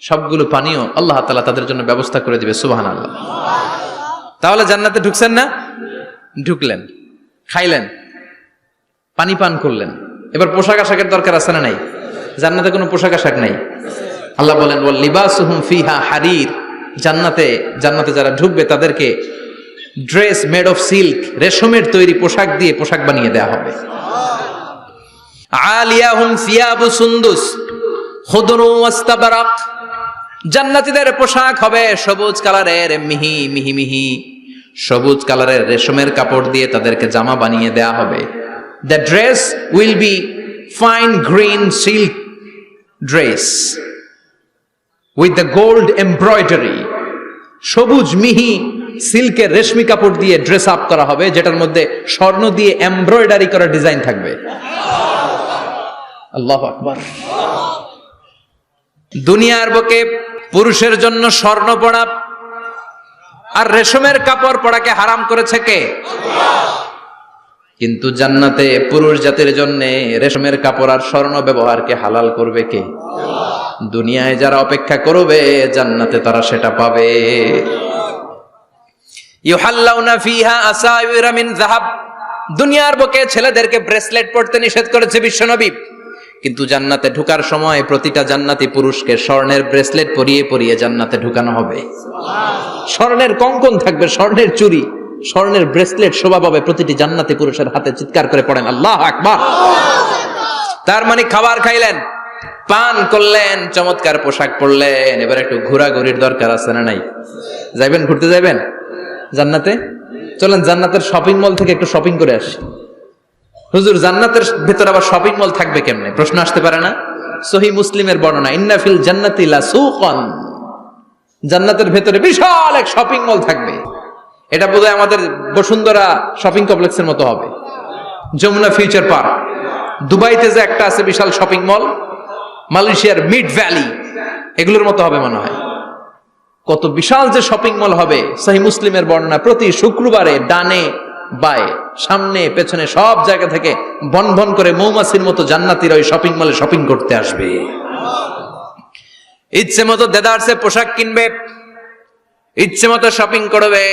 সবগুলো পানীয় আল্লাহ তাআলা তাদের জন্য ব্যবস্থা করে দিবে। সুবহানাল্লাহ। তাহলে জান্নাতে ঢুকছেন না? ঢুকলেন, খাইলেন, পানি পান করলেন, এবার পোশাক আশাকের দরকার আছে না নাই? জান্নাতে কোনো পোশাক আশাক নাই। আল্লাহ বলেন ওয়াল লিবাসুহুম ফিহা হারির, জান্নাতে যারা ঢুকবে তাদেরকে ড্রেস মেড অফ সিল্ক, রেশমের তৈরি পোশাক দিয়ে পোশাক বানিয়ে দেওয়া হবে। আলিয়াহুম সিয়াবু সুন্দুস খুদরু ওয়াস্তাবরাক, জান্নাতীদের পোশাক হবে সবুজ কালারের, মিহি মিহি মিহি সবুজ কালারের রেশমের কাপড় দিয়ে তাদেরকে জামা বানিয়ে দেওয়া হবে। The dress will be fine green silk dress with the gold embroidery, সবুজ মিহি সিল্কের রেশমি কাপড় দিয়ে ড্রেস আপ করা হবে, যেটার মধ্যে স্বর্ণ দিয়ে এমব্রয়ডারি করা ডিজাইন থাকবে। আল্লাহু আকবার। দুনিয়ার বুকে পুরুষের জন্য স্বর্ণ পরা আর রেশমের কাপড় পরাকে হারাম করেছে কে? কিন্তু জান্নাতে পুরুষ জাতির জন্য রেশমের কাপড় আর স্বর্ণ ব্যবহারকে হালাল করবে কে? দুনিয়ায় যারা অপেক্ষা করবে জান্নাতে তারা সেটা পাবে। ইউহাল্লাউনা ফিহা আসাইরা মিন যাহাব, দুনিয়ার বুকে ছেলেদেরকে ব্রেসলেট পরতে নিষেধ করেছে বিশ্বনবী, কিন্তু জান্নাতে ঢোকার সময় প্রতিটা জান্নাতি পুরুষকে স্বর্ণের ব্রেসলেট পরিয়ে পরিয়ে জান্নাতে ঢুকানো হবে। স্বর্ণের কঙ্কন থাকবে, স্বর্ণের চুড়ি, স্বর্ণের ব্রেসলেট শোভা পাবে প্রতিটি জান্নাতি পুরুষের হাতে। চিৎকার করে পড়েন আল্লাহু আকবার। তার মানে খাবার খাইলেন, পান করলেন, চমৎকার পোশাক পরলেন, এবার একটু ঘোরাঘুরির দরকার আছে না নাই? যাইবেন, ঘুরতে যাইবেন জান্নাতে? চলেন জান্নাতের শপিং মল থেকে একটু শপিং করে আসি। হুজুর জান্নাতের ভেতর আবার শপিং মল থাকবে কেমনে? প্রশ্ন আসতে পারে না? সহিহ মুসলিমের বর্ণনা, ইন্না ফিল জান্নাতি লা সুকান, জান্নাতের ভেতরে বিশাল এক শপিং মল থাকবে। এটা বোধহয় আমাদের বসুন্ধরা শপিং কমপ্লেক্সের মতো হবে, যমুনা ফিউচার পার্ক। দুবাইতে যে একটা আছে বিশাল শপিং মল, মালয়েশিয়ার মিড ভ্যালি, এগুলোর মতো হবে মনে হয়। কত বিশাল যে শপিং মল হবে। সহিহ মুসলিমের বর্ণনা, প্রতি শুক্রবারে ডানে বায়ে সামনে পেছনে সব জায়গা থেকে বন বন করে মৌমাছির মতো জান্নাতীরা ওই শপিং মলে শপিং করতে আসবে। ইচ্ছে মতো দেদারসে পোশাক কিনবে, ইচ্ছে মতো শপিং করবে,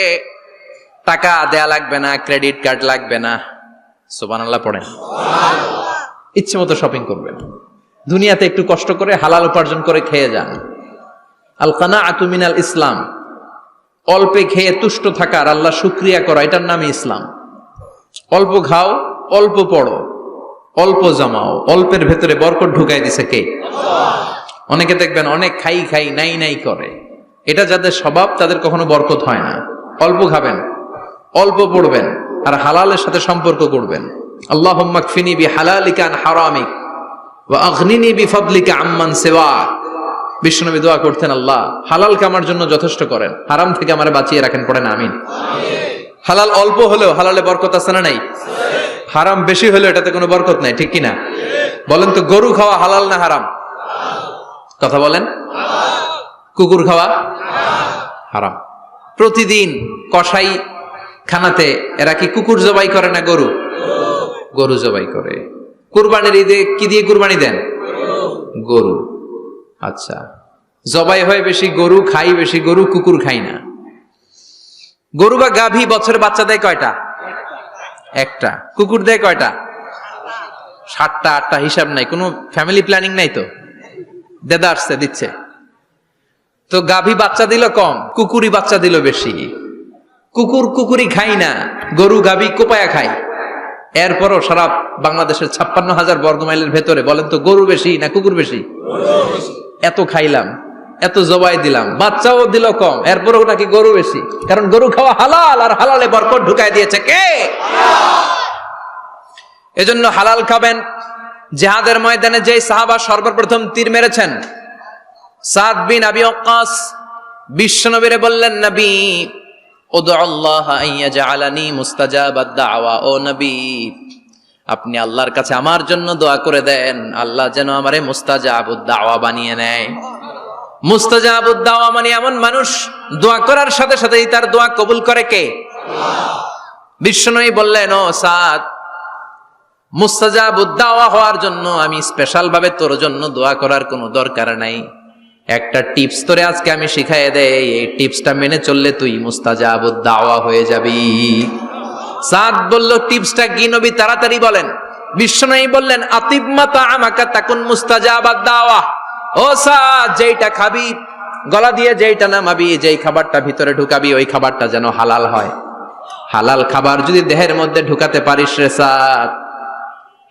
টাকা দেয়া লাগবে না, ক্রেডিট কার্ড লাগবে না। সুবহানাল্লাহ পড়েন। ইচ্ছে মতো শপিং করবেন। দুনিয়াতে একটু কষ্ট করে হালাল উপার্জন করে খেয়ে যান। আল কানাআতু মিনাল ইসলাম, অল্পে খেয়ে তুষ্ট থাকার, আল্লাহ শুকরিয়া করা, এটার নামই ইসলাম। অল্প খাও, অল্প পড়ো, অল্প জমাও, অল্পের ভেতরে বরকত ঢুকাই দিছে কে? অনেকে দেখবেন অনেক খাই খাই নাই নাই করে, এটা যাদের স্বভাব তাদের কখনো বরকত হয় না। অল্প খাবেন, অল্প পড়বেন, আর হালালের সাথে সম্পর্ক করবেন। আল্লাহুম্মা কফিনি বিহালালিকা আন হারামিক ওয়া আগনিনি বিফাদলিকা আম্মান সিওয়াক। বিশ্বনবী দোয়া করতেন, আল্লাহ হালালকে আমার জন্য যথেষ্ট করেন, হারাম থেকে আমারে বাঁচিয়ে রাখেন। পড়েন আমিন। হালাল অল্প হলেও হালালে বরকত আছে না নাই? হারাম বেশি হলেও এটাতে কোনো বরকত নাই, ঠিক কিনা? বলেন তো, গরু খাওয়া হালাল না হারাম? কথা বলেন। কুকুর খাওয়া হারাম। প্রতিদিন কসাই খানাতে এরা কি কুকুর জবাই করে না গরু? গরু জবাই করে। কুরবানির ঈদে কি দিয়ে কুরবানি দেন? গরু। আচ্ছা, জবাই হয় বেশি গরু, খাই বেশি গরু, কুকুর খাই না। গরু বা গাভী বছরে বাচ্চা দেয় কয়টা? একটা। কুকুর দেয় কয়টা? 7টা 8টা, হিসাব নাই, কোনো ফ্যামিলি প্ল্যানিং নাই তো, দেদা আসছে দিচ্ছে। তো গাভী বাচ্চা দিল কম, কুকুরি বাচ্চা দিল বেশি। কুকুরি খাই না, গরু গাভী কোপায়া খাই। এরপরও সারা বাংলাদেশের 56,000 বর্গমাইলের ভেতরে বলেন তো, গরু বেশি না কুকুর বেশি? এত খাইলাম, এত জবাই দিলাম, বাচ্চাও দিল কম, এরপরও নাকি গরু বেশি। কারণ গরু খাওয়া হালাল, আর হালালে বরকত ঢুকাই দিয়েছে কে? এজন্য হালাল খাবেন। জিহাদের ময়দানে যে সাহাবা সর্বপ্রথম তীর মেরেছেন, সাদ বিন আবি ওয়াক্কাস, বিশ্বনবীরে বললেন, নবী উদু আল্লাহ আইয়াজআলানি মুস্তাজাবাদ দাওয়া, ও নবী আপনি আল্লাহর কাছে আমার জন্য দোয়া করে দেন, আল্লাহ যেন আমারে মুস্তাজাবুদ দাওয়া বানিয়ে নেয়। মুস্তাজাবুদ দাওয়া মানে এমন মানুষ দোয়া করার সাথে সাথেই তার দোয়া কবুল করে কে? বিশ্বনবী বললেন, ও সাদ, মুস্তাজাবুদ দাওয়া হওয়ার জন্য আমি স্পেশাল ভাবে তোর জন্য দোয়া করার কোনো দরকার নাই। একটা টিপস তোরে আজকে আমি শিখাই দেই, এই টিপসটা মেনে চললে তুই মুস্তাজাবুদ দাওয়া হয়ে যাবি। সাদ বলল, টিপসটা কি নবী? তাড়াতাড়ি বলেন। বিশ্বনবী বললেন, আতিব মাতা আমাকা তাকুন মুস্তাজাবাদ দাওয়া। ও সাদ, যেইটা খাবি, গলা দিয়ে যেইটা নামাবি, যেই খাবারটা ভিতরে ঢুকাবি, ওই খাবারটা যেন হালাল হয়। হালাল খাবার যদি দেহের মধ্যে ঢুকাতে পারিস রে সাদ,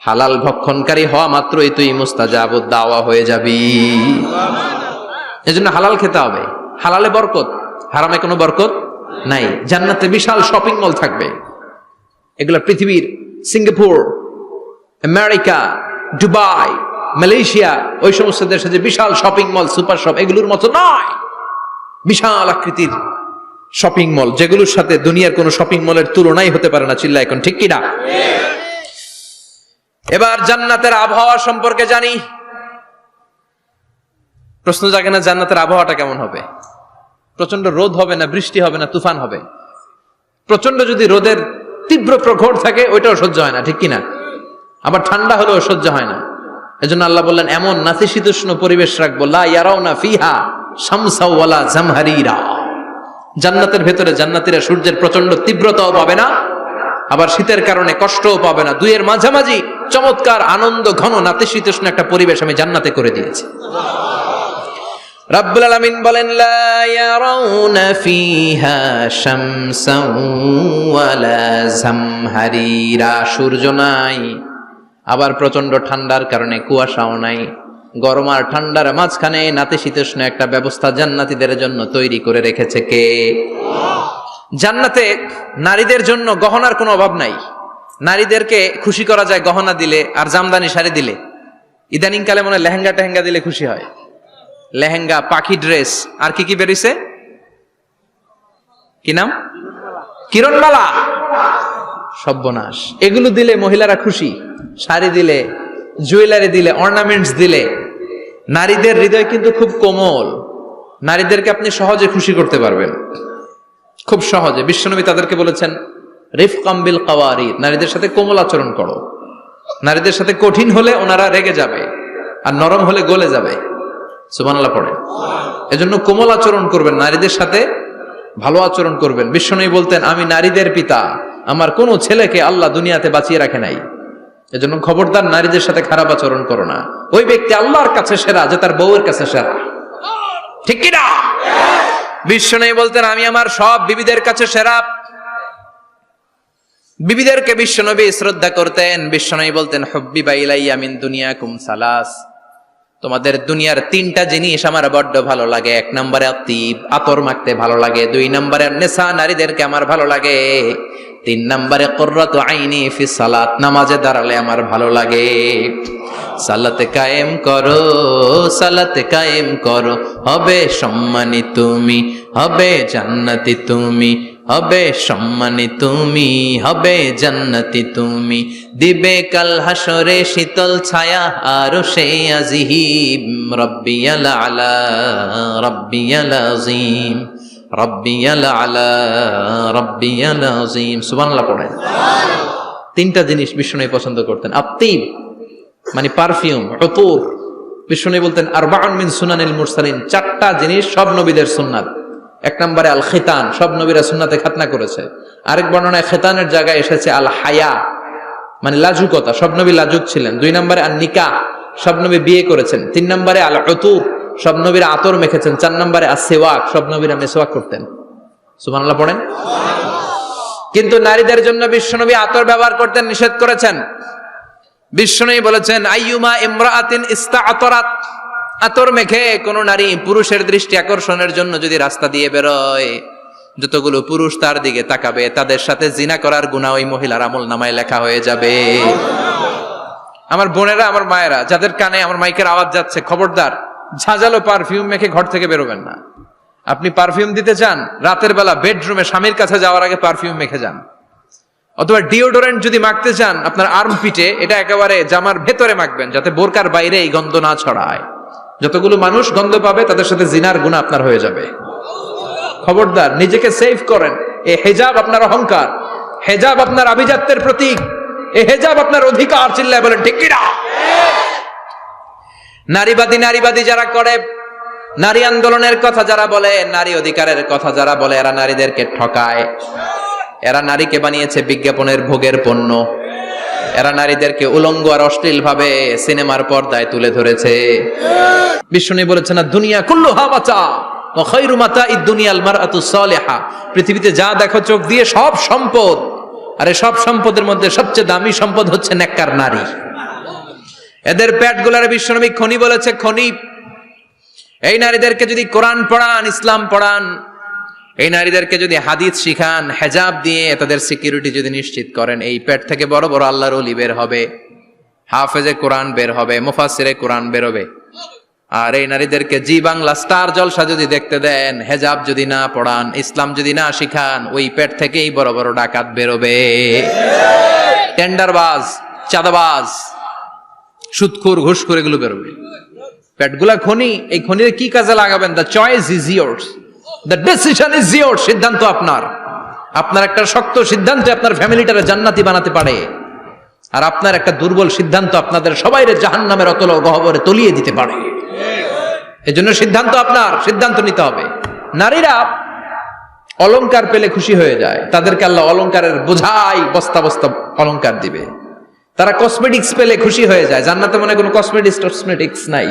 হালাল ভক্ষণকারী হওয়া মাত্রই তুই মুস্তাজাবুদ দাওয়া হয়ে যাবি। এজন্য হালাল খেতে হবে। হালালে বরকত, হারামে কোনো বরকত নাই। জান্নাতে বিশাল শপিং মল থাকবে। এগুলো পৃথিবীর সিঙ্গাপুর, আমেরিকা, দুবাই, মালয়েশিয়া, ওই সমস্ত দেশে যে বিশাল শপিং মল, সুপার শপ, এগুলোর মতো নয়। বিশাল আকৃতির শপিং মল, যেগুলোর সাথে দুনিয়ার কোন শপিং মলের তুলনাই হতে পারে না। চিল্লা এখন ঠিক কিনা? এবার জান্নাতের আবহাওয়া সম্পর্কে জানি। প্রশ্ন জাগে না, জান্নাতের আবহাওয়াটা কেমন হবে? প্রচন্ড রোদ হবে না, বৃষ্টি হবে না, তুফান হবে? প্রচন্ড যদি রোদের তীব্র প্রখর থাকে, ওইটাও সহ্য হয় না, ঠিক কিনা? আবার ঠান্ডা হলেও সহ্য হয় না। এজন্য আল্লাহ বললেন, এমন নাতিশীতোষ্ণ পরিবেশ রাখবো, লা ইয়ারাউনা ফিহা শামসা ওয়ালা জামহারিরা। জান্নাতের ভেতরে জান্নাতীরা সূর্যের প্রচন্ড তীব্রতাও পাবে না, আবার শীতের কারণে কষ্টও পাবে না। দুইয়ের মাঝামাঝি চমৎকার আনন্দ ঘন নাতিশীতোষ্ণ একটা পরিবেশ আমি জান্নাতে করে দিয়েছি। রাব্বুল আলামিন বলেন, লা ইয়ারাউনা ফিহা শামসান ওয়ালা জামহারিরা। সূর্য নাই, আবার প্রচন্ড ঠান্ডার কারণে কুয়াশাও নাই। গরম আর ঠান্ডার মাঝখানে নাতিশীতোষ্ণ একটা ব্যবস্থা জান্নাতীদের জন্য তৈরি করে রেখেছে কে? জান্নাতে নারীদের জন্য গহনার কোনো অভাব নাই। নারীদেরকে খুশি করা যায় গহনা দিলে আর জামদানি শাড়ি দিলে। ইদানিং কালে মনে লেহেঙ্গা টেহেঙ্গা দিলে খুশি হয়। লেহেঙ্গা, পাখি ড্রেস, আর কি কি বেরিয়েছে? কি নাম? কিরণমালা, সর্বনাশ। এগুলো দিলে মহিলারা খুশি। শাড়ি দিলে, জুয়েলারি দিলে, অর্নামেন্টস দিলে। নারীদের হৃদয় কিন্তু খুব কোমল। নারীদেরকে আপনি সহজে খুশি করতে পারবেন, খুব সহজে। বিশ্বনবী তাদেরকে বলেছেন, রিফকাম বিল কাওয়ারিদ, নারীদের সাথে কোমল আচরণ করো। নারীদের সাথে কঠিন হলে ওনারা রেগে যাবে, আর নরম হলে গলে যাবে। সুবহানাল্লাহ পড়ে। এজন্য কোমল আচরণ করবেন, নারীদের সাথে ভালো আচরণ করবেন। বিশ্বনবী বলতেন, আমি নারীদের পিতা, আমার কোনো ছেলেকে আল্লাহ দুনিয়াতে বাঁচিয়ে রাখে নাই। এজন্য খবরদার নারীদের সাথে খারাপ আচরণ করো না। ওই ব্যক্তি আল্লাহর কাছে সেরা যে তার বউয়ের কাছে সেরা, ঠিক কিনা? বিশ্বনবী বলতেন, আমি আমার সব বিবিদের কাছে সেরা। বিবিদেরকে বিশ্বনবী শ্রদ্ধা করতেন। বিশ্বনবী বলতেন, হুব্বিবা ইলাইয়া মিন দুনিয়াকুম সালাস, তোমাদের দুনিয়ার তিনটা জিনিস আমার বড্ড ভালো লাগে। এক নম্বরে আতিব, আতর মাখতে ভালো লাগে। দুই নম্বরে নেশা, নারীদেরকে আমার ভালো লাগে। তিন নম্বরে কুররাতু আইনি ফি সালাত, নামাজে দাঁড়ালে আমার ভালো লাগে। সালাতে কায়েম করো, সালাতে কায়েম করো, হবে সম্মানী তুমি, হবে জান্নাতি তুমি, হবে সম্মানী তুমি, হবে জান্নাতি তুমি। দিবে কাল হাসরে শীতল ছায়া আরশে আজিম। রব্বিয়াল আলা, রব্বিয়াল আযীম, রব্বিয়াল আলা, রব্বিয়াল আযীম। সুবহানাল্লাহ পড়েন। তিনটা জিনিস বিষ্ণু পছন্দ করতেন। আতিব মানে পারফিউম, উতুর। বিষ্ণু বলতেন, আরবাউন মিন সুনানিল মুরসালিন, চারটা জিনিস সব নবীদের সুন্নাত। এক নম্বরে আল খিতান, সব নবীরা সুন্নাতে খাতনা করেছে। আরেক বর্ণনায় খিতানের জায়গায় এসেছে আল হায়া, মানে লাজুকতা, সব নবী লাজুক ছিলেন। দুই নম্বরে আল নিকাহ, সব নবী বিয়ে করেছেন। তিন নম্বরে আল উতুর, সব নবীরা আতর মেখেছেন। চার নম্বরে আস সিওয়াক, সব নবীরা মিসওয়াক করতেন। সুবহানাল্লাহ পড়েন। কিন্তু নারীদের জন্য বিশ্বনবী আতর ব্যবহার করতে নিষেধ করেছেন। বিশ্বনবী বলেছেন, আইয়ুমা ইমরাআতিন ইস্তাআতারাত, আতর মেখে কোন নারী পুরুষের দৃষ্টি আকর্ষণের জন্য যদি রাস্তা দিয়ে বেরোয়, যতগুলো পুরুষ তার দিকে তাকাবে, তাদের সাথে জিনা করার গুনাহ ওই মহিলার আমলনামায় লেখা হয়ে যাবে। আমার বোনেরা, আমার মায়েরা, যাদের কানে আমার মাইকের আওয়াজ যাচ্ছে, খবরদার ঝাঁঝালো পারফিউম মেখে ঘর থেকে বেরোবেন না। আপনি পারফিউম দিতে চান, রাতের বেলা বেডরুমে স্বামীর কাছে যাওয়ার আগে পারফিউম মেখে যান। অথবা ডিওডোরেন্ট যদি মাখতে চান, আপনার আর্ম পিটে, এটা একেবারে জামার ভেতরে মাখবেন, যাতে বোরকার বাইরে এই গন্ধ না ছড়ায়। যতগুলো মানুষ গন্ধ পাবে, তাদের সাথে জিনার গুনাহ আপনার হয়ে যাবে। খবরদার, নিজেকে সেভ করেন। এই হেজাব আপনার অহংকার, হেজাব আপনার আভিজাত্যের প্রতীক, এই হেজাব আপনার অধিকার। চিল্লায় বলেন ঠিক কিনা? নারীবাদী যারা করে, নারী আন্দোলনের কথা যারা বলে, নারী অধিকারের কথা যারা বলে, এরা নারীদেরকে ঠকায়। এরা নারীকে বানিয়েছে বিজ্ঞাপনের ভোগের পণ্য। এরা নারীদেরকে উলঙ্গ আর অশ্লীল ভাবে সিনেমার পর্দায় তুলে ধরেছে। বিষ্ণু বলেছেন না, দুনিয়া কুল্লুহা মাতা ওয়া খায়রু মাতা'id দুনিয়াল মারআতু সালিহা। পৃথিবীতে যা দেখো চোখ দিয়ে সব সম্পদ, আর সব সম্পদের মধ্যে সবচেয়ে দামি সম্পদ হচ্ছে নেককার নারী। এদের পেটগুলারে বিশ্বনবী খনি বলেছে, খনি। এই নারীদেরকে যদি কোরআন পড়ান, ইসলাম পড়ান, এই নারীদেরকে যদি হাদিস শিখান, হেজাব দিয়ে তাদের সিকিউরিটি যদি নিশ্চিত করেন, এই পেট থেকে বড় বড় আল্লাহর ওলি বের হবে, হাফেজে কোরআন বের হবে, মুফাসসিরে কোরআন বের হবে। আর এই নারীদেরকে জি বাংলা স্টার জলসা যদি দেখতে দেন, হেজাব যদি না পড়ান, ইসলাম যদি না শিখান, ওই পেট থেকেই বড় বড় ডাকাত বেরোবে, টেন্ডারবাজ, চাঁদাবাজ, সুদখোর, ঘুষখোর, এগুলো বেরোবে। পেটগুলা খনি, এই খনির কি কাজে লাগাবেন? The choice is years, the decision is years. সিদ্ধান্ত আপনার। আপনার একটা শক্ত সিদ্ধান্ত আপনার ফ্যামিলিটারে জান্নাতি বানাতে পারে, আর আপনার একটা দুর্বল সিদ্ধান্ত আপনাদের সবাইরে জাহান্নামের অতল গহ্বরে তলিয়ে দিতে পারে। এজন্য সিদ্ধান্ত আপনার, সিদ্ধান্ত নিতে হবে। নারীরা অলংকার পেলে খুশি হয়ে যায়, তাদেরকে আল্লাহ অলংকারের বোঝাই বস্তা বস্তা অলংকার দিবে। তারা কসমেটিক্স পেলে খুশি হয়ে যায়। জান্নাতে মনে কোনো কসমেটিক্স নাই,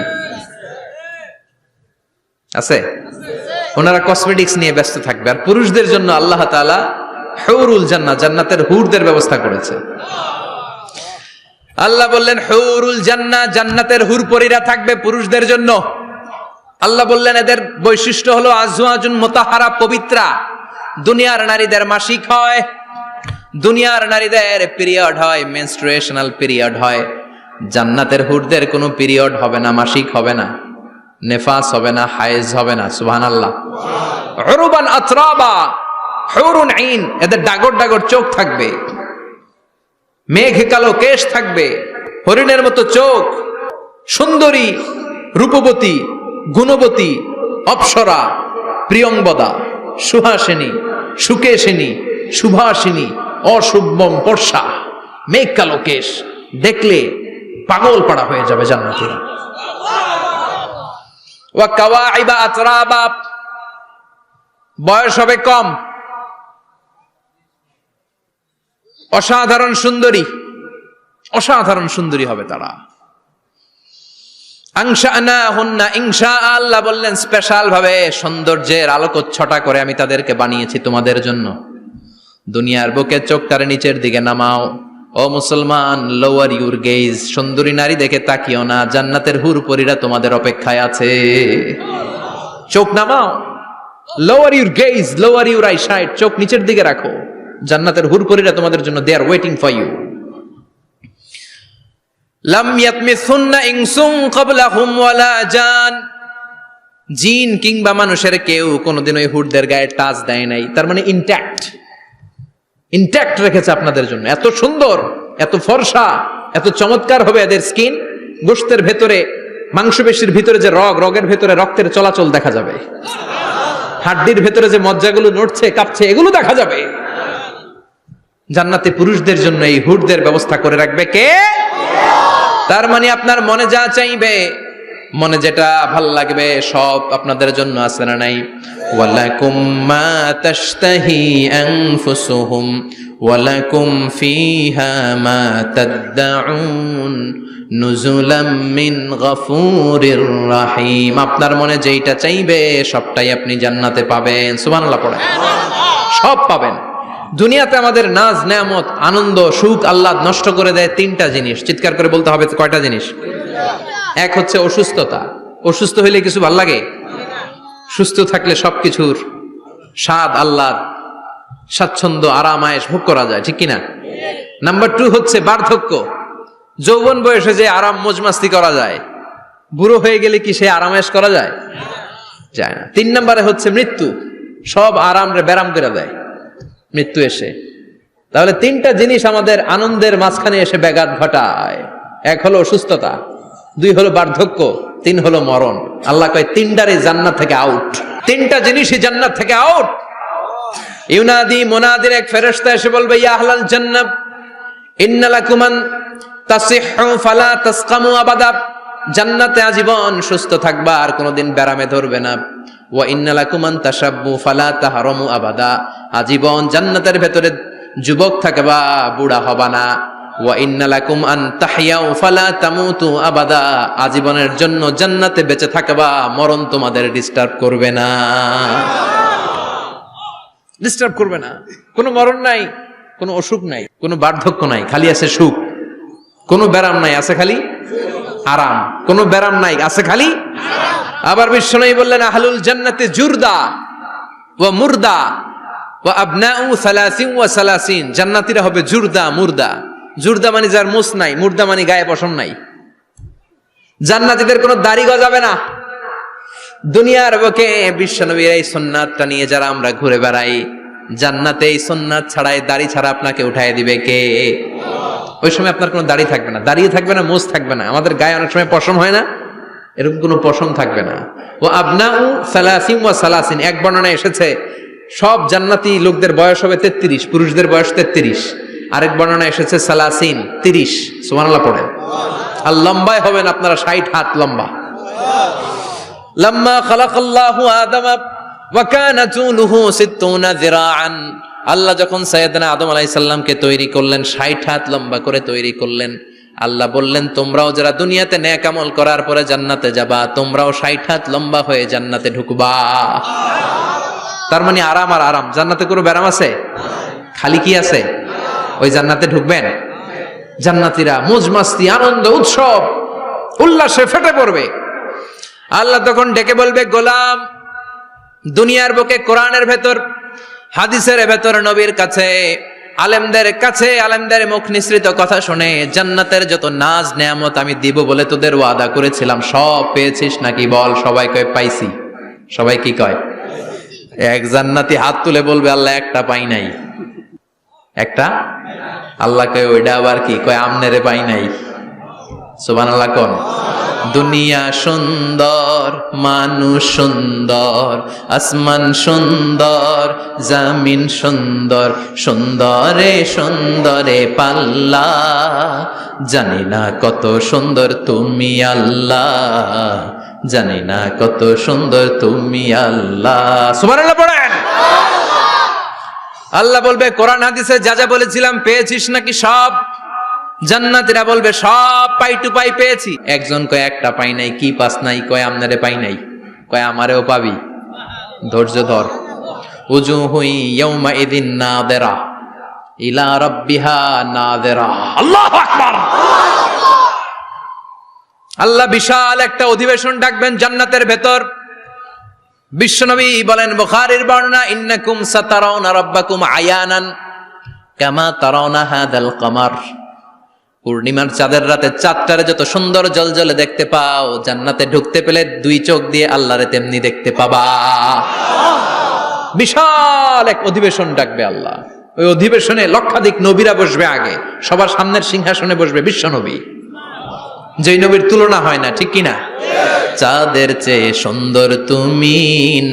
আছে? ওনারা কসমেটিক্স নিয়ে ব্যস্ত থাকবে। আর পুরুষদের জন্য আল্লাহ তাআলা হুরুল জান্নাহ, জান্নাতের হুরদের ব্যবস্থা করেছে। আল্লাহ বললেন হুরুল জান্নাহ, জান্নাতের হুর পরীরা থাকবে পুরুষদের জন্য। আল্লাহ বললেন এদের বৈশিষ্ট্য হলো আজওয়াজুন মুতাহহারা, পবিত্রা। দুনিয়ার নারীদের মাসিক হয়, দুনিয়ার নারীদের পিরিয়ড হয়, মেনস্ট্রুয়েশনাল পিরিয়ড হয়। জান্নাতের হুরদের কোনো পিরিয়ড হবে না, মাসিক হবে না, নেফাস হবে না, হায়েজ হবে না। সুবহানাল্লাহ। উরুবান আতরাবা, হুরুন আইন, এদের ডাগর ডাগর চোখ থাকবে, মেঘ কালো কেশ থাকবে, হরিণের মতো চোখ, সুন্দরী, রূপবতী, গুণবতী, অপ্সরা, প্রিয়ংবদা, সুহাসিনী, সুকেশিনী, সুভাষিনী, অশুভম পর্ষা, মেঘ কালো কেশ, দেখলে পাগল পাড়া হয়ে যাবে জান্নাতীরা। ওয়া কাওয়াইবা আতরাবা, বয়স হবে কম, অসাধারণ সুন্দরী, অসাধারণ সুন্দরী হবে তারা। আনশানাহুন্না ইনশা, আল্লাহ বললেন স্পেশাল ভাবে সৌন্দর্যের আলোকচ্ছটা করে আমি তাদেরকে বানিয়েছি তোমাদের জন্য। দুনিয়ার বুকে চোখটারে নিচের দিকে নামাও। ও মুসলমান, লোয়ার ইউর গেজ, সুন্দরী নারী দেখে তাকিও না, জান্নাতের হুর পরীরা তোমাদের অপেক্ষায় আছে। চোখ নামাও, lower your gauge, lower your eyesight, চোখ নিচের দিকে রাখো, জান্নাতের হুর পরীরা তোমাদের জন্য, দে আর ওয়েটিং ফর ইউ। লাম ইয়াতমিসুন্না ইনসুন ক্বাবলাহুম ওয়ালা জান, জিন কিংবা মানুষের কেউ কোনোদিন ওই হুরদের গায়ে টাচ দেয় নাই। তার মানে ইনট্যাক্ট রেখেছে আপনাদের জন্য। এত সুন্দর, এত ফর্সা, এত চমৎকার হবে এদের স্কিন। গোশতের ভেতরে, মাংসপেশির ভিতরে যে রগের ভেতরে রক্তের চলাচল দেখা যাবে, হাড্ডির ভেতরে যে মজ্জাগুলো নড়ছে কাঁপছে এগুলো দেখা যাবে। জান্নাতে পুরুষদের জন্য এই হুরদের ব্যবস্থা করে রাখবে কে? তার মানে আপনার মনে যা চাইবে, মনে যেটা ভাল লাগবে সব আপনাদের জন্য আছে না নাই? ওয়ালাকুম মা তাশতাহি আনফুসুহুম ওয়ালাকুম ফিহা মা তাদউন নুজুলাম মিন গফুরির রহিম। আপনার মনে যেটা চাইবে সবটাই আপনি জান্নাতে পাবেন। সুবহানাল্লাহ পড়েন। সব পাবেন। দুনিয়াতে আমাদের নাজ নেয়ামত, আনন্দ, সুখ আল্লাহ নষ্ট করে দেয় তিনটা জিনিস। চিৎকার করে বলতে হবে কয়টা জিনিস? এক হচ্ছে অসুস্থতা। অসুস্থ হইলে কিছু ভাল লাগে? সুস্থ থাকলে সবকিছুর স্বাদ, আহ্লাদ, স্বাচ্ছন্দ্য, আরাম, আয়েশ ভোগ করা যায়, ঠিক কিনা? নাম্বার 2 হচ্ছে বার্ধক্য। যৌবন বয়সে যে আরাম মজমাস্তি করা যায়, বুড়ো হয়ে গেলে কি সে আরাম আয়েশ করা যায়? যায় না। 3 নম্বরে হচ্ছে মৃত্যু। সব আরাম রে ব্যারাম করে দেয় মৃত্যু এসে। তাহলে 3টা জিনিস আমাদের আনন্দের মাঝখানে এসে ব্যাঘাত ঘটায়। 1 হলো অসুস্থতা, 2 হলো বার্ধক্য, 3 হলো মরণ। আল্লাহ কয় 3টারই জান্নাত থেকে আউট। 3টা জিনিসই জান্নাত থেকে আউট। ইউনাদি, মুনাদির এক ফেরেশতা এসে বলবে, ইয়া আহলাল জান্নাহ ইন্না লাকুম আন তাসিহু ফালা তাসকামু আবাদা। জান্নাতে আজীবন সুস্থ থাকবা, আর কোনোদিন ব্যারামে ধরবে না। ওয়া ইন্না লাকুম আন তাশাব্বু ফালা তাহরামু আবাদা, আজীবন জান্নাতের ভেতরে যুবক থাকবা, বুড়া হবা না। ওয়া ইন্না লাকুম আন তাহইয়াউ ফালা তামুতু আবাদা, আজীবনের জন্য জান্নাতে বেঁচে থাকবা, মরণ তোমাদের ডিস্টার্ব করবে না, ডিস্টার্ব করবে না। কোনো মরণ নাই, কোনো অসুখ নাই, কোনো বার্ধক্য নাই, খালি আছে সুখ। কোনো ব্যারাম নাই, আছে খালি আরাম। কোনো ব্যারাম নাই, আছে খালি আবার বিশ্বনবী বললেন আহলুল জান্নাতে জুরদা ওয়া মুরদা ওয়া আবনাউ সালাসিন ওয়া সালাসিন, জান্নাতীরা হবে জুরদা মুরদা। জুরদা মানে যার মুছ নাই, মুরদা মানে গায়ে পশম নাই। জান্নাতীদের কোনো দাড়ি গজাবে না। দুনিয়ার বুকে বিশ্বনবীর এই সুন্নাতটা নিয়ে যারা আমরা ঘুরে বেড়াই, জান্নাতে এই সুন্নাত ছাড়াই দাড়ি ছাড়া আপনাকে উঠায় দিবে কে? ওই সময় আপনার কোনো দাড়ি থাকবে না, দাড়িয়ে থাকবে না, মুছ থাকবে না। আমাদের গায়ে অনেক সময় পশম হয় না, এরকম কোনো পশম থাকবে না। ও আবনাউ সালাসিন ওয়া সালাসিন, এক বর্ণনায় এসেছে সব জান্নাতি লোকদের বয়স হবে 33, পুরুষদের বয়স 33। আরেক বর্ণনায় এসেছে সালাসিন, 30। সুবহানাল্লাহ পড়েন। আর লম্বায় হবেন আপনারা 60 হাত লম্বা। লাম্মা খালাকাল্লাহু আদামা ওয়া কানা তুলুহু 60 যিরাআন, আল্লাহ যখন সাইয়েদনা আদম আলাইহিস সালামকে তৈরি করলেন, 60 হাত লম্বা করে তৈরি করলেন। আল্লাহ বললেন তোমরাও যারা দুনিয়াতে নেক আমল করার পরে জান্নাতে যাবা, তোমরাও 60 হাত লম্বা হয়ে জান্নাতে ঢুকবা। তার মানে আরাম আর আরাম। জান্নাতে কোনো ব্যারাম আছে? খালি কি আছে? ওই জান্নাতে ঢুকবেন, জান্নাতীরা মौज মাস্তি আনন্দ উৎসব উল্লাসে ফেটে পড়বে। আল্লাহ তখন ডেকে বলবে গোলাম, দুনিয়ার বুকে কোরআনের ভেতর, হাদিসের ভেতর, নবীর কাছে, আলেমদের কাছে, আলেমদের মুখ নিঃসৃত কথা শুনে জান্নাতের যত নাজ নেয়ামত আমি দিব বলে তোদের ওয়াদা করেছিলাম, সব পেয়েছিস নাকি বল? সবাই কয় পাইছি। সবাই কি কয়? এক জান্নাতি হাত তুলে বলবে আল্লাহ একটা পাই নাই। একটা? আল্লাহ কয় ওইটা আবার কি? কয় আমনেরে পাই নাই। সুবহানাল্লাহ কোন? দুনিয়া সুন্দর, মানুষ সুন্দর, আসমান সুন্দর, জমিন সুন্দর, সুন্দরে সুন্দরে পাল্লা, জানি না কত সুন্দর তুমি আল্লাহ, জানি না কত সুন্দর তুমি আল্লাহ। সুবহানাল্লাহ পড়েন। আল্লাহ বলবে কোরআন হাদিসে যা যা বলেছিলাম পেয়েছিস নাকি সব? জান্নাতীরা বলবে সব পাই টু পাই পেয়েছি। একজন কয় একটা পাই নাই। কি পাস নাই? কয় আমনারে পাই নাই। কয় আমারেও পাবি, ধৈর্য ধর। উজুহু ইয়াউমা ইদিন নাযিরা ইলা রাব্বিহা নাযিরা। আল্লাহু আকবার। আল্লাহ বিশাল একটা অধিবেশন ডাকবেন জান্নাতের ভেতর। বিশ্বনবী বলেন বুখারীর বর্ণনা, ইন্নাকুম সাতারাউনা রাব্বাকুম আয়ানান কামা তারাউনা হাদাল কমার। পূর্ণিমার চাঁদের রাতে চাঁদটারে যত সুন্দর জলজলে দেখতে পাও, জান্নাতে ঢুকতে পেলে দুই চোখ দিয়ে আল্লাহরে তেমনি দেখতে পাবা। বিশাল এক অধিবেশন ডাকবে আল্লাহ। ওই অধিবেশনে লক্ষাধিক নবীরা বসবে। আগে সবার সামনের সিংহাসনে বসবে বিশ্বনবী, যেই নবীর তুলনা হয় না, ঠিক কিনা? চাঁদের চেয়ে সুন্দর তুমি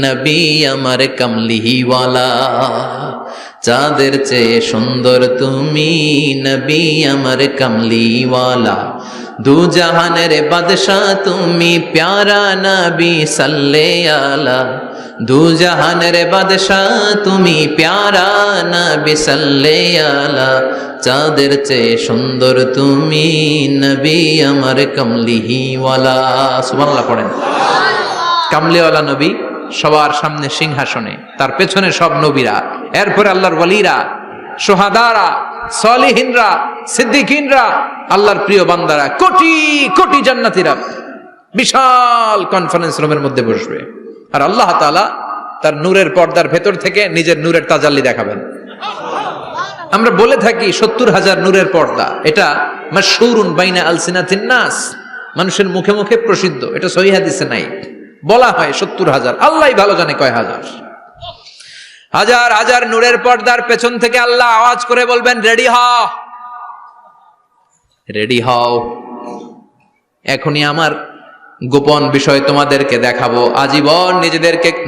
নবী আমার কামলিওয়ালা, চাঁদের চেয়ে সুন্দর তুমি নবী আমার কামলিওয়ালা, দু জাহানের বাদশাহ তুমি প্যারা নবী সাল্লে আলা, দু জাহানের বাদশাহ তুমি প্যারা নবী সাল্লে আলা, চাঁদের চেয়ে সুন্দর তুমি নবী আমার কামলিওয়ালা। সুবহানাল্লাহ পড়েন। কামলিওয়ালা নবী সবার সামনে সিংহাসনে, তার পেছনে সব নবীরা, এরপরে আল্লাহর ওয়ালিরা, শুহাদারা, সালিহিনরা, সিদ্দিকিনরা, আল্লাহর প্রিয় বান্দারা, কোটি কোটি জান্নাতীরা বিশাল কনফারেন্স রুমের মধ্যে বসবে। আর আল্লাহ তাআলা তার নূরের পর্দার ভেতর থেকে নিজের নূরের তাজাল্লি দেখাবেন। আমরা বলে থাকি 70,000 নূরের পর্দা, এটা মাশহুরুন বাইনা আলসিনাতিন নাস, মানুষের মুখে মুখে প্রসিদ্ধ। এটা সহিহ হাদিসে নাই, বলা হয় 70,000, আল্লাহই ভালো জানে কয় হাজার। হাজার হাজার নূরের পর্দার পেছন থেকে আল্লাহ আওয়াজ করে বলবেন রেডি হও, রেডি হও, এখনই আমার গোপন বিষয় তোমাদেরকে দেখাবো। আজীবন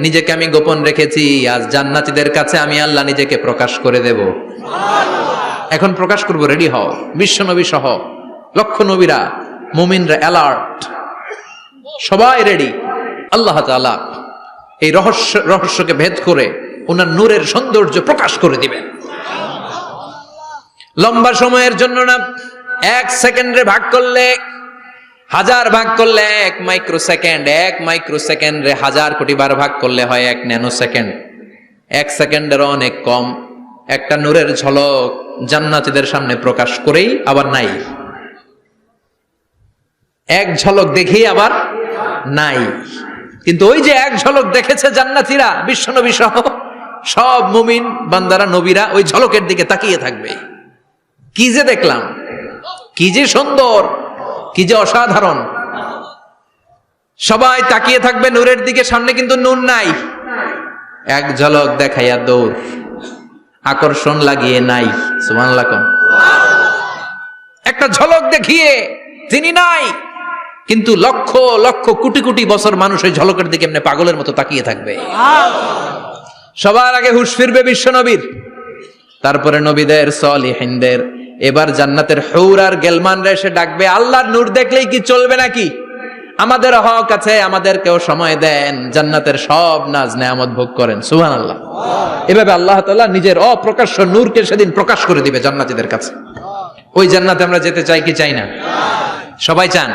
নিজেকে আমি গোপন রেখেছি, আজ জান্নাতীদের কাছে আমি আল্লাহ নিজেকে প্রকাশ করে দেব। এখন প্রকাশ করব, রেডি হও। বিশ্বনবী সহ লক্ষ নবীরা, মুমিনরা অ্যালার্ট, সবাই রেডি। আল্লাহ তাআলা এই রহস্যকে ভেদ করে ওনার নূরের সৌন্দর্য প্রকাশ করে দিবেন। লম্বা সময়ের জন্য না, 1 সেকেন্ডে ভাগ করলে, 1000 ভাগ করলে 1 মাইক্রোসেকেন্ড, 1 মাইক্রোসেকেন্ডে 1000 কোটি বার ভাগ করলে হয় 1 ন্যানো সেকেন্ড। 1 সেকেন্ডেরও অনেক কম একটা নূরের ঝলক জান্নাতীদের সামনে প্রকাশ করেই আবার নাই। এক ঝলক দেখি আবার নাই। কিন্তু ওই যে এক ঝলক দেখেছে জান্নাতীরা, বিশ্বনবী সহ সব মুমিন বান্দারা, নবীরা ওই ঝলকের দিকে তাকিয়ে থাকবে। কি যে দেখলাম, কি যে সুন্দর, কি যে অসাধারণ। সবাই তাকিয়ে থাকবে নূরের দিকে, সামনে কিন্তু নূর নাই। এক ঝলক দেখাইয়া দৌড়, আকর্ষণ লাগিয়ে নাই। সুবহানাল্লাহ। একটা ঝলক দেখিয়ে তিনি নাই, কিন্তু লক্ষ লক্ষ কোটি কোটি বছর মানুষ ওই ঝলকের দিকে এমনি পাগলের মতো তাকিয়ে থাকবে। সবার আগে হুঁশ ফিরবে বিশ্বনবীর, তারপরে নবীদের, সলিহিনদের। এবার জান্নাতের হুর আর গেলমানরা এসে ডাকবে, আল্লাহর নূর দেখলেই কি চলবে নাকি? আমাদের হক আছে, আমাদেরকেও সময় দেন, জান্নাতের সব নাজ নেয়ামত ভোগ করেন। সুবহানাল্লাহ। এভাবে আল্লাহ তাআলা নিজের অপ্রকাশ্য নূরকে সেদিন প্রকাশ করে দিবে জান্নাতীদের কাছে। ওই জান্নাতে আমরা যেতে চাই কি চাই না? সবাই চান?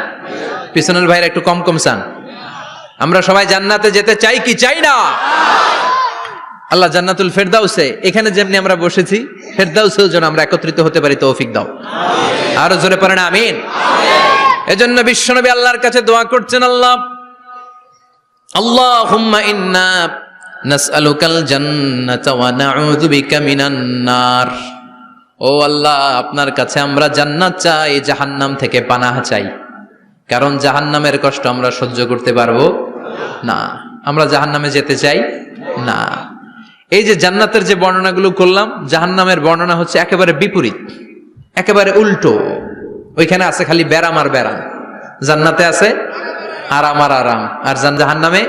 পিছনের ভাইরা একটু কম কম চান। আমরা সবাই জান্নাতে যেতে চাই কি চাই না? আল্লাহ জান্নাতুল ফেরদাউসে, এখানে যেমনি আমরা বসেছি, ফেরদাউসেও যেন আমরা একত্রিত হতে পারি, তৌফিক দাও। আরো জোরে পড়েন আমিন। এজন্য বিশ্বনবী আল্লাহর কাছে দোয়া করছেন, আল্লাহ আল্লাহুম্মা ইন্না নাসআলুকাল জান্নাতা ওয়া নাউযু বিকা মিনান নার। ও আল্লাহ, আপনার কাছে আমরা জান্নাত চাই, জাহান্নাম থেকে পানাহ চাই। কারণ জাহান্নামের কষ্ট আমরা সহ্য করতে পারবো না, আমরা জাহান্নামে যেতে চাই না। এই যে জান্নাতের যে বর্ণনাগুলো করলাম, জাহান্নামের বর্ণনা হচ্ছে একেবারে বিপরীত, একেবারে উল্টো। ওইখানে আছে খালি ব্যারাম আর ব্যারাম, জান্নাতে আছে আরাম আর আরাম, আর জাহান্নামে